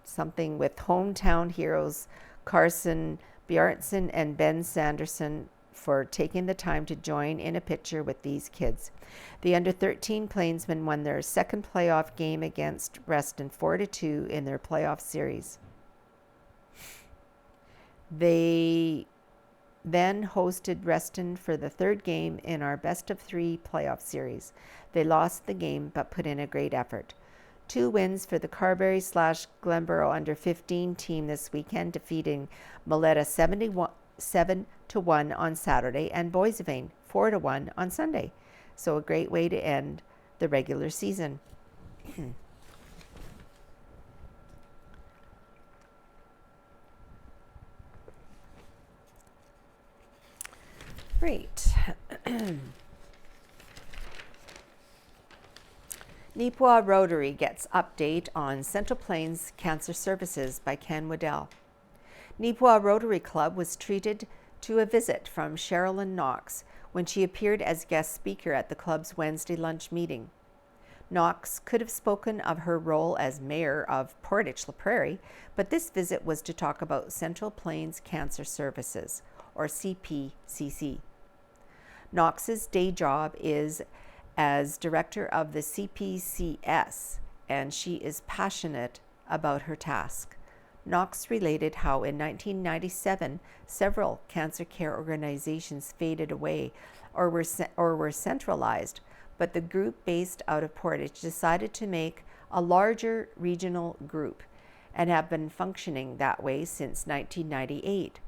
something with hometown heroes Carson Bjartson and Ben Sanderson for taking the time to join in a picture with these kids. The under-13 Plainsmen won their second playoff game against Reston 4-2 in their playoff series. They then hosted Reston for the third game in our best-of-3 playoff series. They lost the game but put in a great effort. 2 wins for the Carberry/Glenborough under-15 team this weekend, defeating Maletta 7-1 on Saturday and Boissevain 4-1 on Sunday. So a great way to end the regular season. Great. Neepawa Rotary gets update on Central Plains Cancer Services by Ken Waddell. Neepawa Rotary Club was treated to a visit from Sherilyn Knox when she appeared as guest speaker at the club's Wednesday lunch meeting. Knox could have spoken of her role as mayor of Portage-la Prairie, but this visit was to talk about Central Plains Cancer Services, or CPCC. Knox's day job is as director of the CPCS, and she is passionate about her task. Knox related how in 1997, several cancer care organizations faded away or were centralized, but the group based out of Portage decided to make a larger regional group and have been functioning that way since 1998.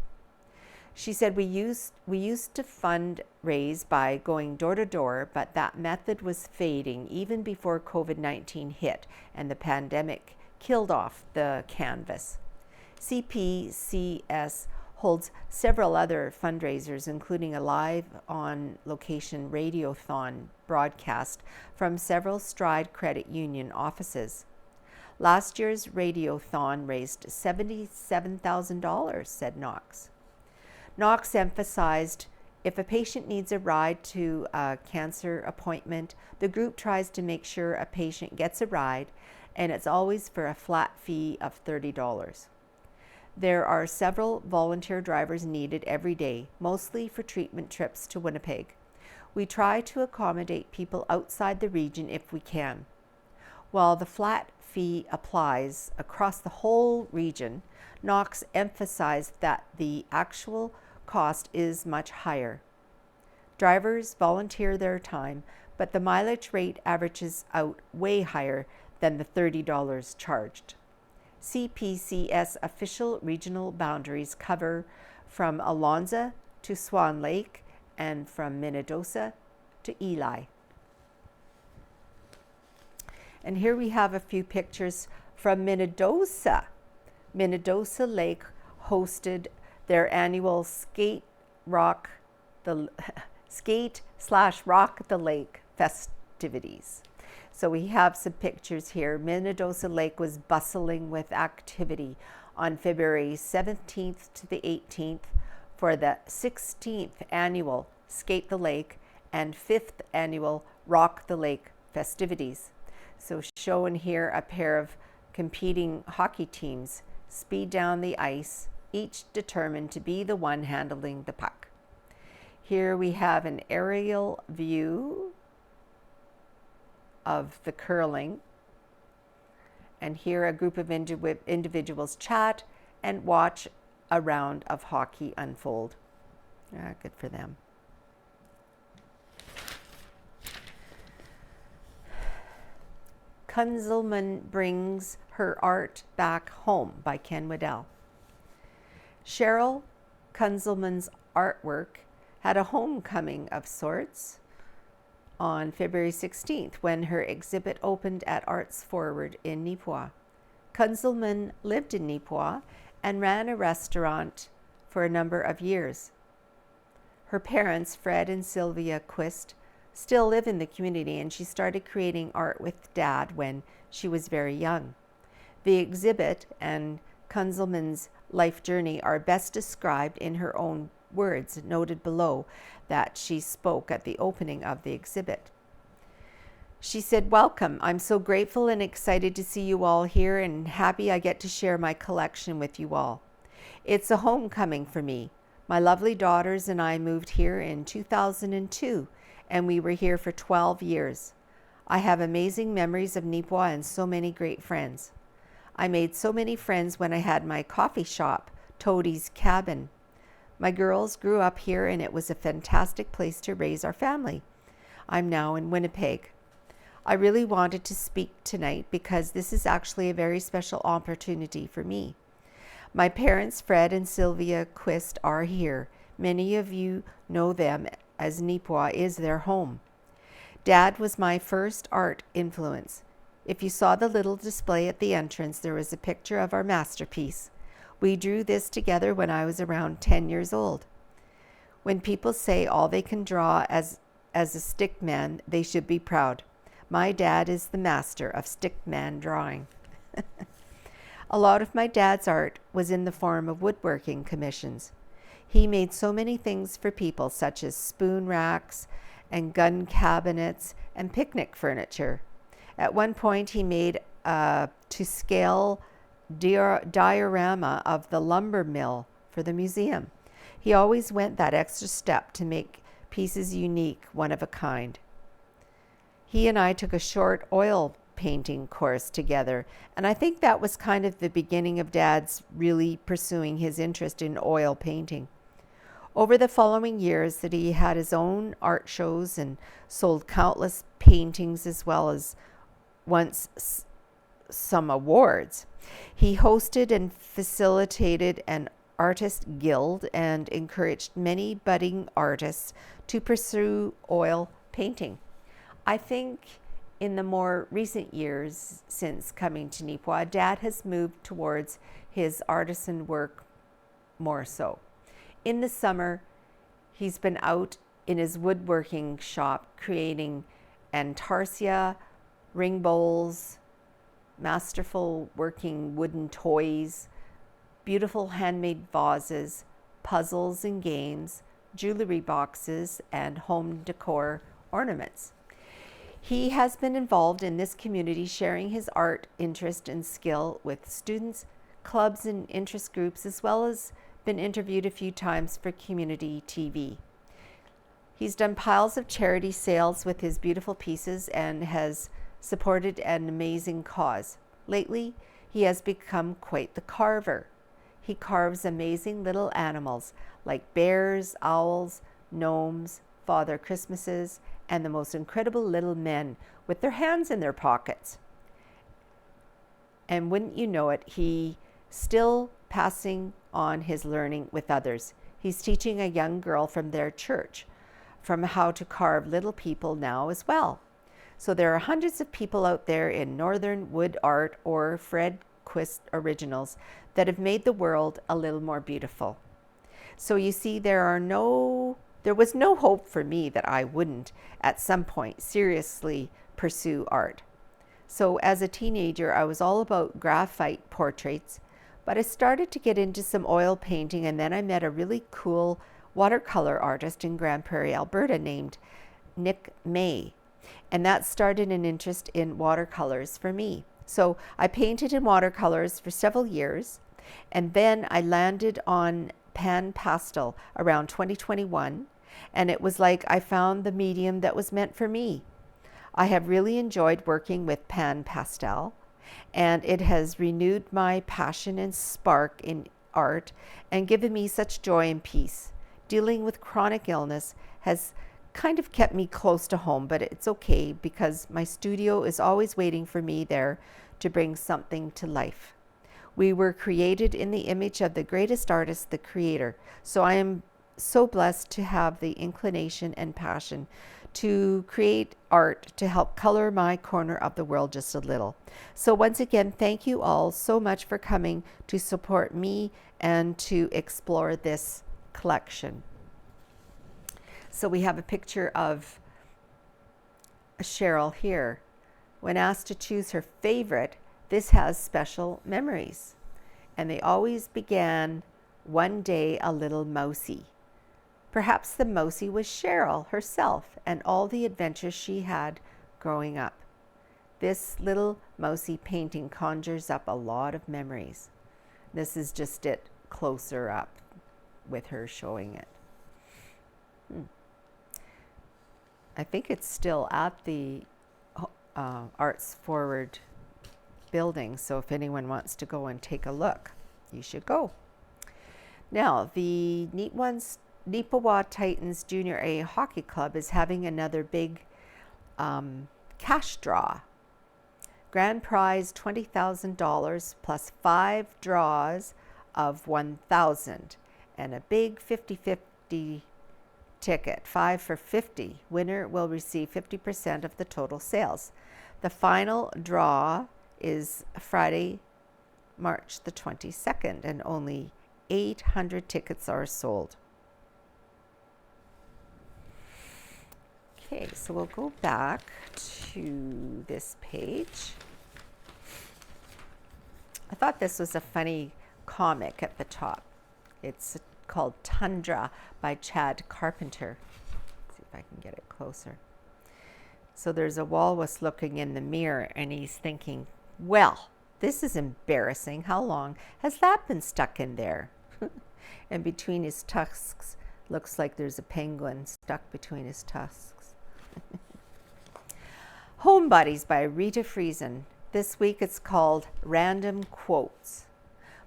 She said, we used to fundraise by going door to door, but that method was fading even before COVID-19 hit and the pandemic killed off the canvas. CPCS holds several other fundraisers, including a live on location radiothon broadcast from several Stride Credit Union offices. Last year's radiothon raised $77,000, said Knox. Knox emphasized if a patient needs a ride to a cancer appointment, the group tries to make sure a patient gets a ride and it's always for a flat fee of $30. There are several volunteer drivers needed every day, mostly for treatment trips to Winnipeg. We try to accommodate people outside the region if we can. While the flat fee applies across the whole region, Knox emphasized that the actual cost is much higher. Drivers volunteer their time, but the mileage rate averages out way higher than the $30 charged. CPCS official regional boundaries cover from Alonza to Swan Lake and from Minnedosa to Ely. And here we have a few pictures from Minnedosa. Minnedosa Lake hosted their annual Skate/Rock the Lake festivities. So we have some pictures here. Minnedosa Lake was bustling with activity on February 17th to the 18th for the 16th annual Skate the Lake and 5th annual Rock the Lake festivities. So shown here a pair of competing hockey teams speed down the ice, each determined to be the one handling the puck. Here we have an aerial view of the curling, and here a group of individuals chat and watch a round of hockey unfold. Good for them. Kunzelman brings her art back home by Ken Waddell. Cheryl Kunzelman's artwork had a homecoming of sorts on February 16th when her exhibit opened at Arts Forward in Neepawa. Kunzelman lived in Neepawa and ran a restaurant for a number of years. Her parents, Fred and Sylvia Quist, still live in the community, and she started creating art with Dad when she was very young. The exhibit and Kunzelman's life journey are best described in her own words, noted below, that she spoke at the opening of the exhibit. She said, "Welcome. I'm so grateful and excited to see you all here and happy I get to share my collection with you all. It's a homecoming for me. My lovely daughters and I moved here in 2002, and we were here for 12 years. I have amazing memories of Neepawa and so many great friends. I made so many friends when I had my coffee shop, Toadie's Cabin. My girls grew up here, and it was a fantastic place to raise our family. I'm now in Winnipeg. I really wanted to speak tonight because this is actually a very special opportunity for me. My parents, Fred and Sylvia Quist, are here. Many of you know them as Neepawa is their home. Dad was my first art influence. If you saw the little display at the entrance, there was a picture of our masterpiece. We drew this together when I was around 10 years old. When people say all they can draw as a stick man, they should be proud. My dad is the master of stick man drawing." A lot of my dad's art was in the form of woodworking commissions. He made so many things for people, such as spoon racks and gun cabinets and picnic furniture. At one point, he made a to-scale diorama of the lumber mill for the museum. He always went that extra step to make pieces unique, one of a kind. He and I took a short oil painting course together, and I think that was kind of the beginning of Dad's really pursuing his interest in oil painting. Over the following years that he had his own art shows and sold countless paintings as well as once some awards. He hosted and facilitated an artist guild and encouraged many budding artists to pursue oil painting. I think in the more recent years since coming to Neepawa, Dad has moved towards his artisan work more so. In the summer, he's been out in his woodworking shop creating Antarcia, ring bowls, masterful working wooden toys, beautiful handmade vases, puzzles and games, jewelry boxes, and home decor ornaments. He has been involved in this community, sharing his art, interest, and skill with students, clubs, and interest groups, as well as been interviewed a few times for community TV. He's done piles of charity sales with his beautiful pieces and has supported an amazing cause. Lately, he has become quite the carver. He carves amazing little animals like bears, owls, gnomes, Father Christmases, and the most incredible little men with their hands in their pockets. And wouldn't you know it, he still passing on his learning with others. He's teaching a young girl from their church from how to carve little people now as well. So there are hundreds of people out there in Northern Wood Art or Fred Quist Originals that have made the world a little more beautiful. So you see, there was no hope for me that I wouldn't at some point seriously pursue art. So as a teenager, I was all about graphite portraits, but I started to get into some oil painting, and then I met a really cool watercolor artist in Grand Prairie, Alberta named Nick May. And that started an interest in watercolors for me. So I painted in watercolors for several years, and then I landed on pan pastel around 2021, and it was like I found the medium that was meant for me. I have really enjoyed working with pan pastel, and it has renewed my passion and spark in art and given me such joy and peace. Dealing with chronic illness has kind of kept me close to home, but it's okay because my studio is always waiting for me there to bring something to life. We were created in the image of the greatest artist, the Creator. So I am so blessed to have the inclination and passion to create art to help color my corner of the world just a little. So once again, thank you all so much for coming to support me and to explore this collection. So we have a picture of Cheryl here. When asked to choose her favorite, this has special memories. And they always began, one day a little mousy. Perhaps the mousy was Cheryl herself and all the adventures she had growing up. This little mousy painting conjures up a lot of memories. This is just it closer up with her showing it. I think it's still at the Arts Forward building, so if anyone wants to go and take a look, you should go. Now, the Neepawa Titans Junior A Hockey Club is having another big cash draw. Grand prize $20,000 plus 5 draws of $1,000 and a big 50-50 ticket, 5 for 50. Winner will receive 50% of the total sales. The final draw is Friday, March the 22nd, and only 800 tickets are sold. Okay, so we'll go back to this page. I thought this was a funny comic at the top. It's called Tundra by Chad Carpenter. Let's see if I can get it closer. So there's a walrus looking in the mirror and he's thinking, well, this is embarrassing. How long has that been stuck in there? And between his tusks, looks like there's a penguin stuck between his tusks. Home Buddies by Rita Friesen. This week it's called Random Quotes.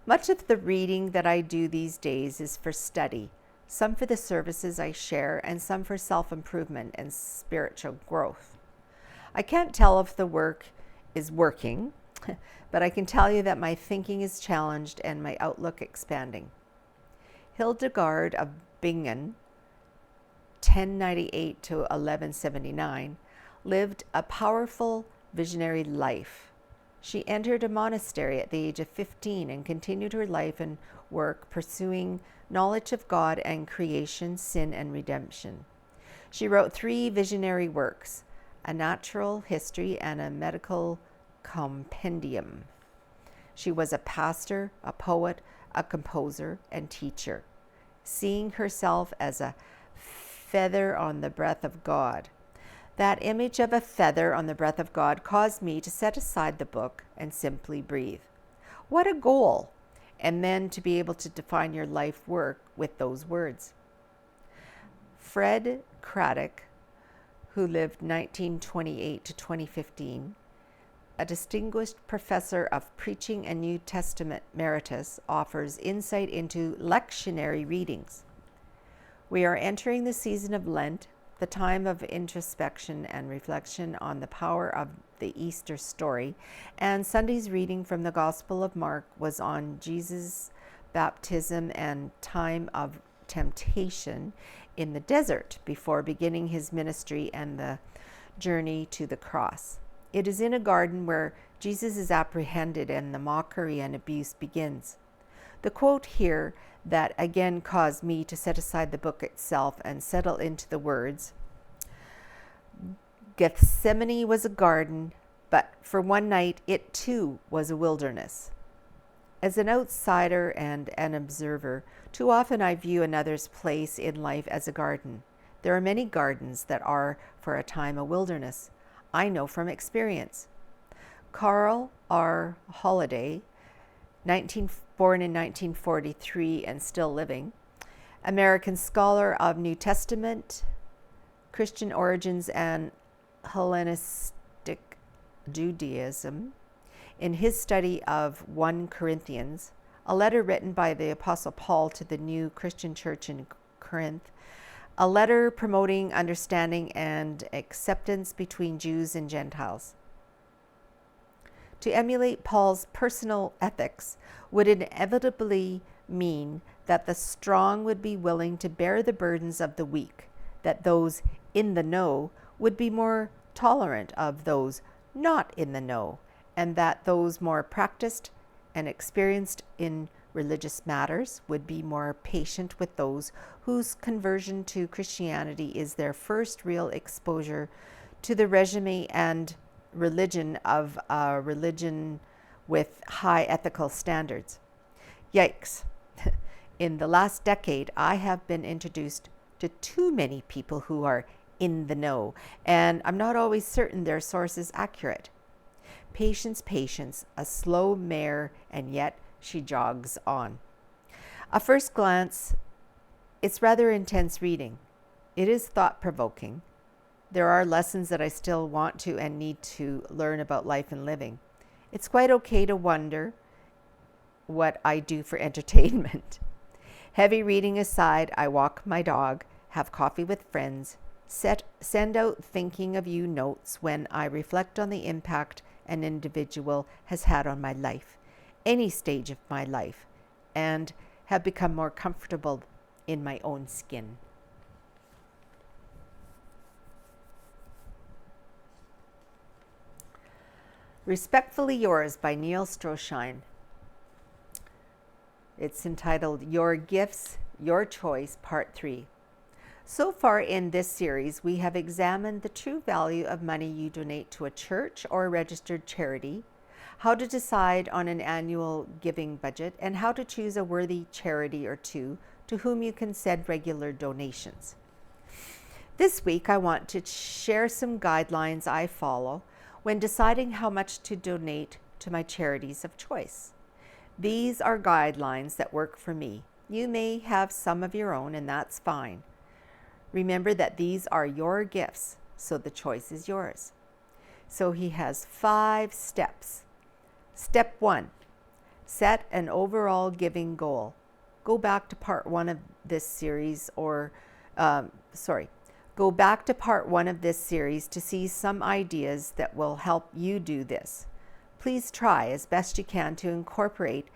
Much of the reading that I do these days is for study, some for the services I share, and some for self-improvement and spiritual growth. I can't tell if the work is working, but I can tell you that my thinking is challenged and my outlook expanding. Hildegard of Bingen, 1098 to 1179, lived a powerful, visionary life. She entered a monastery at the age of 15 and continued her life and work pursuing knowledge of God and creation, sin, and redemption. She wrote 3 visionary works, a natural history and a medical compendium. She was a pastor, a poet, a composer, and teacher, seeing herself as a feather on the breath of God. That image of a feather on the breath of God caused me to set aside the book and simply breathe. What a goal! And then to be able to define your life work with those words. Fred Craddock, who lived 1928 to 2015, a distinguished professor of preaching and New Testament emeritus, offers insight into lectionary readings. We are entering the season of Lent, the time of introspection and reflection on the power of the Easter story, and Sunday's reading from the Gospel of Mark was on Jesus' baptism and time of temptation in the desert before beginning his ministry and the journey to the cross. It is in a garden where Jesus is apprehended and the mockery and abuse begins. The quote here that again caused me to set aside the book itself and settle into the words, Gethsemane was a garden, but for one night it too was a wilderness. As an outsider and an observer, too often I view another's place in life as a garden. There are many gardens that are for a time a wilderness. I know from experience. Carl R. Holliday, born in 1943 and still living, American scholar of New Testament, Christian origins, and Hellenistic Judaism, in his study of 1 Corinthians, a letter written by the Apostle Paul to the new Christian church in Corinth, a letter promoting understanding and acceptance between Jews and Gentiles. To emulate Paul's personal ethics would inevitably mean that the strong would be willing to bear the burdens of the weak, that those in the know would be more tolerant of those not in the know, and that those more practiced and experienced in religious matters would be more patient with those whose conversion to Christianity is their first real exposure to the regime and religion of a religion with high ethical standards. Yikes. In the last decade, I have been introduced to too many people who are in the know, and I'm not always certain their source is accurate. Patience, patience, a slow mare, and yet she jogs on. A first glance, it's rather intense reading. It is thought-provoking. There are lessons that I still want to and need to learn about life and living. It's quite okay to wonder what I do for entertainment. Heavy reading aside, I walk my dog, have coffee with friends, send out thinking of you notes when I reflect on the impact an individual has had on my life, any stage of my life, and have become more comfortable in my own skin. Respectfully Yours by Neil Stroshine. It's entitled Your Gifts, Your Choice, Part 3. So far in this series, we have examined the true value of money you donate to a church or a registered charity, how to decide on an annual giving budget, and how to choose a worthy charity or two to whom you can send regular donations. This week, I want to share some guidelines I follow when deciding how much to donate to my charities of choice. These are guidelines that work for me. You may have some of your own, and that's fine. Remember that these are your gifts, so the choice is yours. So he has 5 steps. Step 1, set an overall giving goal. Go back to part 1 of this series, go back to part 1 of this series to see some ideas that will help you do this. Please try as best you can to incorporate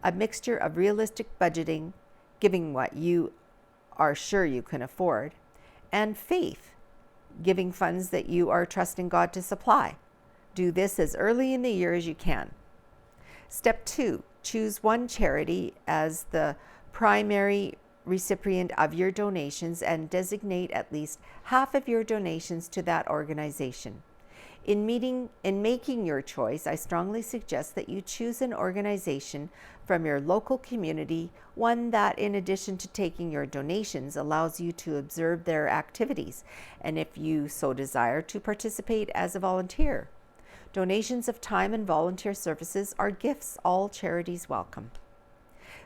a mixture of realistic budgeting, giving what you are sure you can afford, and faith, giving funds that you are trusting God to supply. Do this as early in the year as you can. Step 2, choose one charity as the primary recipient of your donations and designate at least half of your donations to that organization. In making your choice, I strongly suggest that you choose an organization from your local community, one that, in addition to taking your donations, allows you to observe their activities, and if you so desire, to participate as a volunteer. Donations of time and volunteer services are gifts all charities welcome.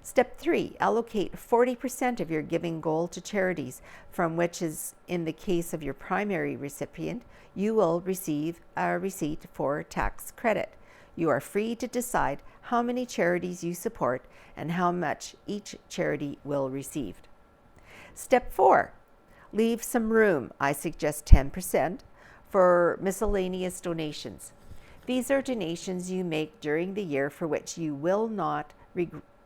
Step 3, allocate 40% of your giving goal to charities, from which, is in the case of your primary recipient, you will receive a receipt for tax credit. You are free to decide how many charities you support and how much each charity will receive. Step 4, leave some room, I suggest 10%, for miscellaneous donations. These are donations you make during the year for which you will not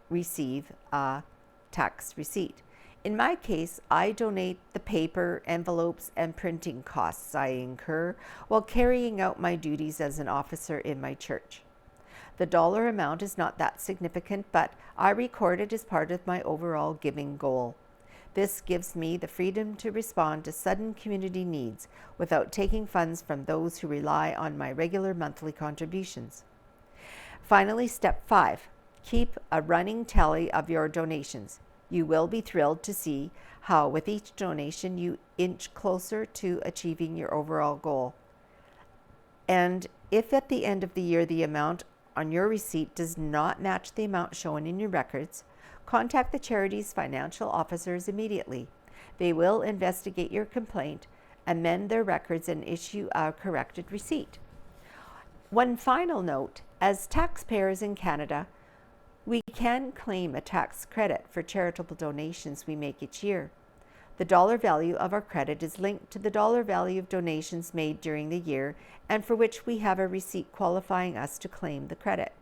receive a tax receipt. In my case, I donate the paper, envelopes, and printing costs I incur while carrying out my duties as an officer in my church. The dollar amount is not that significant, but I record it as part of my overall giving goal. This gives me the freedom to respond to sudden community needs without taking funds from those who rely on my regular monthly contributions. Finally, step 5. Keep a running tally of your donations. You will be thrilled to see how with each donation you inch closer to achieving your overall goal. And if at the end of the year the amount on your receipt does not match the amount shown in your records, contact the charity's financial officers immediately. They will investigate your complaint, amend their records, and issue a corrected receipt. One final note, as taxpayers in Canada, we can claim a tax credit for charitable donations we make each year. The dollar value of our credit is linked to the dollar value of donations made during the year and for which we have a receipt qualifying us to claim the credit.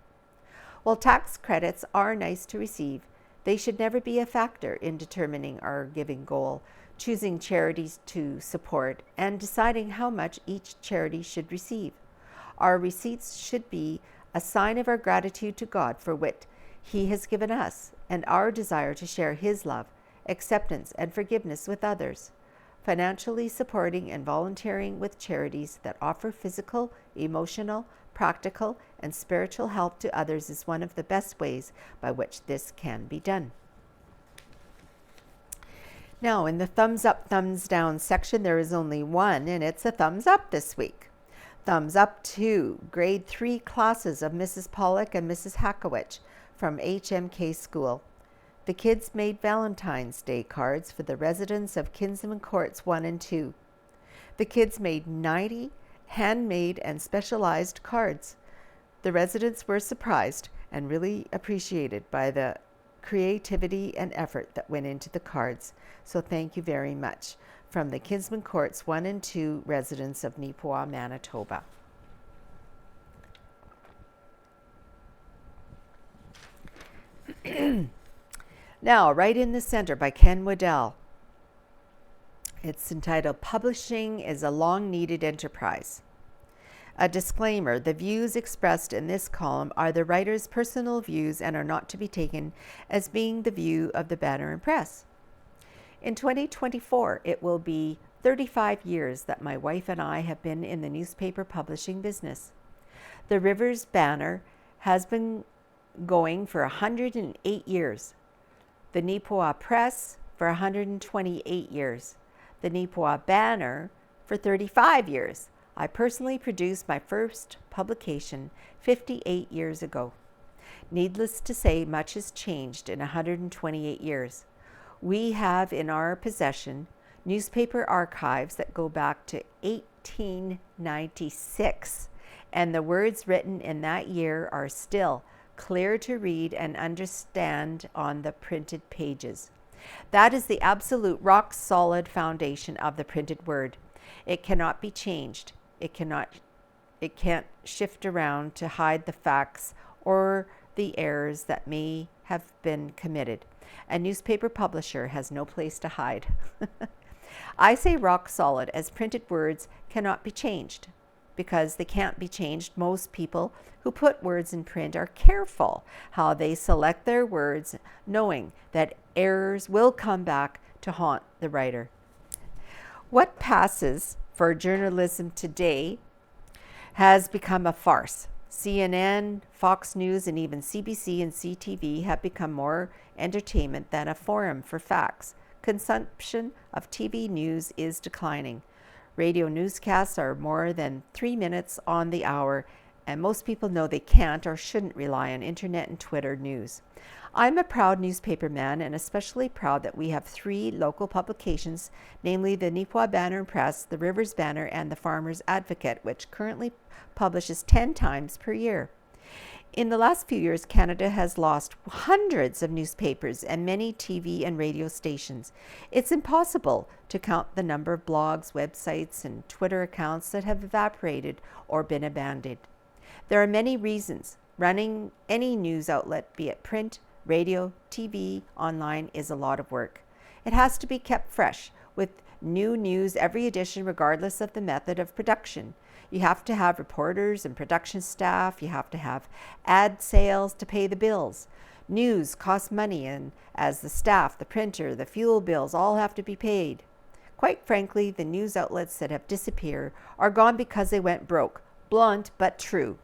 While tax credits are nice to receive, they should never be a factor in determining our giving goal, choosing charities to support, and deciding how much each charity should receive. Our receipts should be a sign of our gratitude to God for what He has given us and our desire to share His love, acceptance, and forgiveness with others. Financially supporting and volunteering with charities that offer physical, emotional, practical, and spiritual help to others is one of the best ways by which this can be done. Now, in the thumbs up, thumbs down section, there is only one, and it's a thumbs up this week. Thumbs up to grade 3 classes of Mrs. Pollock and Mrs. Hackowich from HMK School. The kids made Valentine's Day cards for the residents of Kinsman Courts 1 and 2. The kids made 90 handmade and specialized cards. The residents were surprised and really appreciated by the creativity and effort that went into the cards. So thank you very much. From the Kinsman Courts 1 and 2 residents of Neepawa, Manitoba. Now, Right in the Center by Ken Waddell. It's entitled, Publishing is a Long-Needed Enterprise. A disclaimer, the views expressed in this column are the writer's personal views and are not to be taken as being the view of the Banner and Press. In 2024, it will be 35 years that my wife and I have been in the newspaper publishing business. The Rivers Banner has been going for 108 years. The Neepawa Press for 128 years. The Neepawa Banner for 35 years. I personally produced my first publication 58 years ago. Needless to say, much has changed in 128 years. We have in our possession newspaper archives that go back to 1896, and the words written in that year are still clear to read and understand on the printed pages. That is the absolute rock-solid foundation of the printed word. It cannot be changed. It can't shift around to hide the facts or the errors that may have been committed. A newspaper publisher has no place to hide. I say rock solid as printed words cannot be changed. Because they can't be changed, most people who put words in print are careful how they select their words, knowing that errors will come back to haunt the writer. What passes for journalism today has become a farce. CNN, Fox News, and even CBC and CTV have become more entertainment than a forum for facts. Consumption of TV news is declining. Radio newscasts are more than 3 minutes on the hour, and most people know they can't or shouldn't rely on internet and Twitter news. I'm a proud newspaper man, and especially proud that we have 3 local publications, namely the Neepawa Banner and Press, the Rivers Banner, and the Farmers Advocate, which currently publishes 10 times per year. In the last few years, Canada has lost hundreds of newspapers and many TV and radio stations. It's impossible to count the number of blogs, websites, and Twitter accounts that have evaporated or been abandoned. There are many reasons. Running any news outlet, be it print, radio, TV, online, is a lot of work. It has to be kept fresh with new news every edition, regardless of the method of production. You have to have reporters and production staff. You have to have ad sales to pay the bills. News costs money, and as the staff, the printer, the fuel bills all have to be paid. Quite frankly, the news outlets that have disappeared are gone because they went broke. Blunt but true.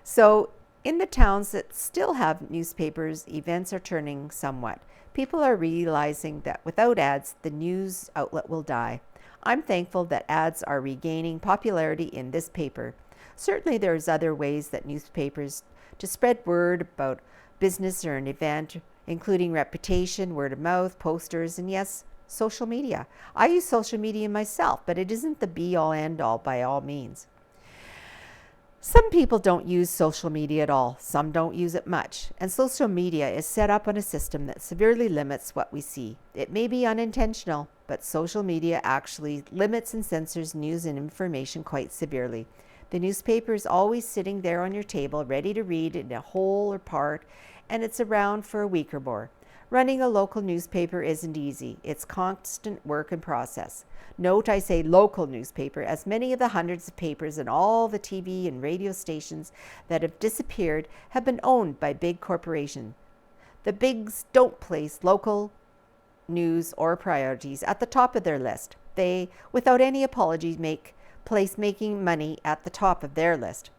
So in the towns that still have newspapers, events are turning somewhat. People are realizing that without ads, the news outlet will die. I'm thankful that ads are regaining popularity in this paper. Certainly there's other ways that newspapers to spread word about business or an event, including reputation, word of mouth, posters, and yes, social media. I use social media myself, but it isn't the be-all end-all by all means. Some people don't use social media at all. Some don't use it much. And social media is set up on a system that severely limits what we see. It may be unintentional, but social media actually limits and censors news and information quite severely. The newspaper is always sitting there on your table, ready to read in a whole or part, and it's around for a week or more. Running a local newspaper isn't easy. It's constant work and process. Note I say local newspaper, as many of the hundreds of papers and all the TV and radio stations that have disappeared have been owned by big corporations. The bigs don't place local news or priorities at the top of their list. They, without any apology, place making money at the top of their list.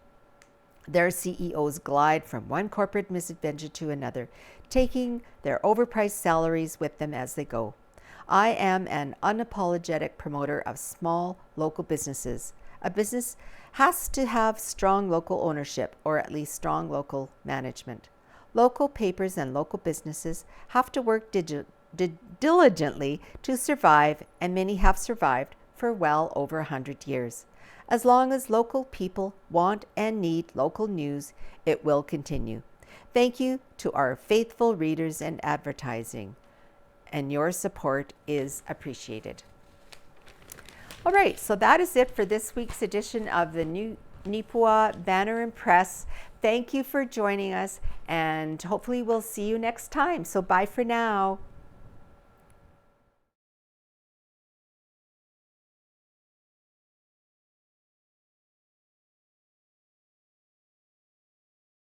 Their CEOs glide from one corporate misadventure to another, taking their overpriced salaries with them as they go. I am an unapologetic promoter of small local businesses. A business has to have strong local ownership, or at least strong local management. Local papers and local businesses have to work diligently to survive, and many have survived for well over 100 years. As long as local people want and need local news, it will continue. Thank you to our faithful readers and advertising, and your support is appreciated. All right, so that is it for this week's edition of the new Neepawa Banner and Press. Thank you for joining us, and hopefully we'll see you next time. So bye for now.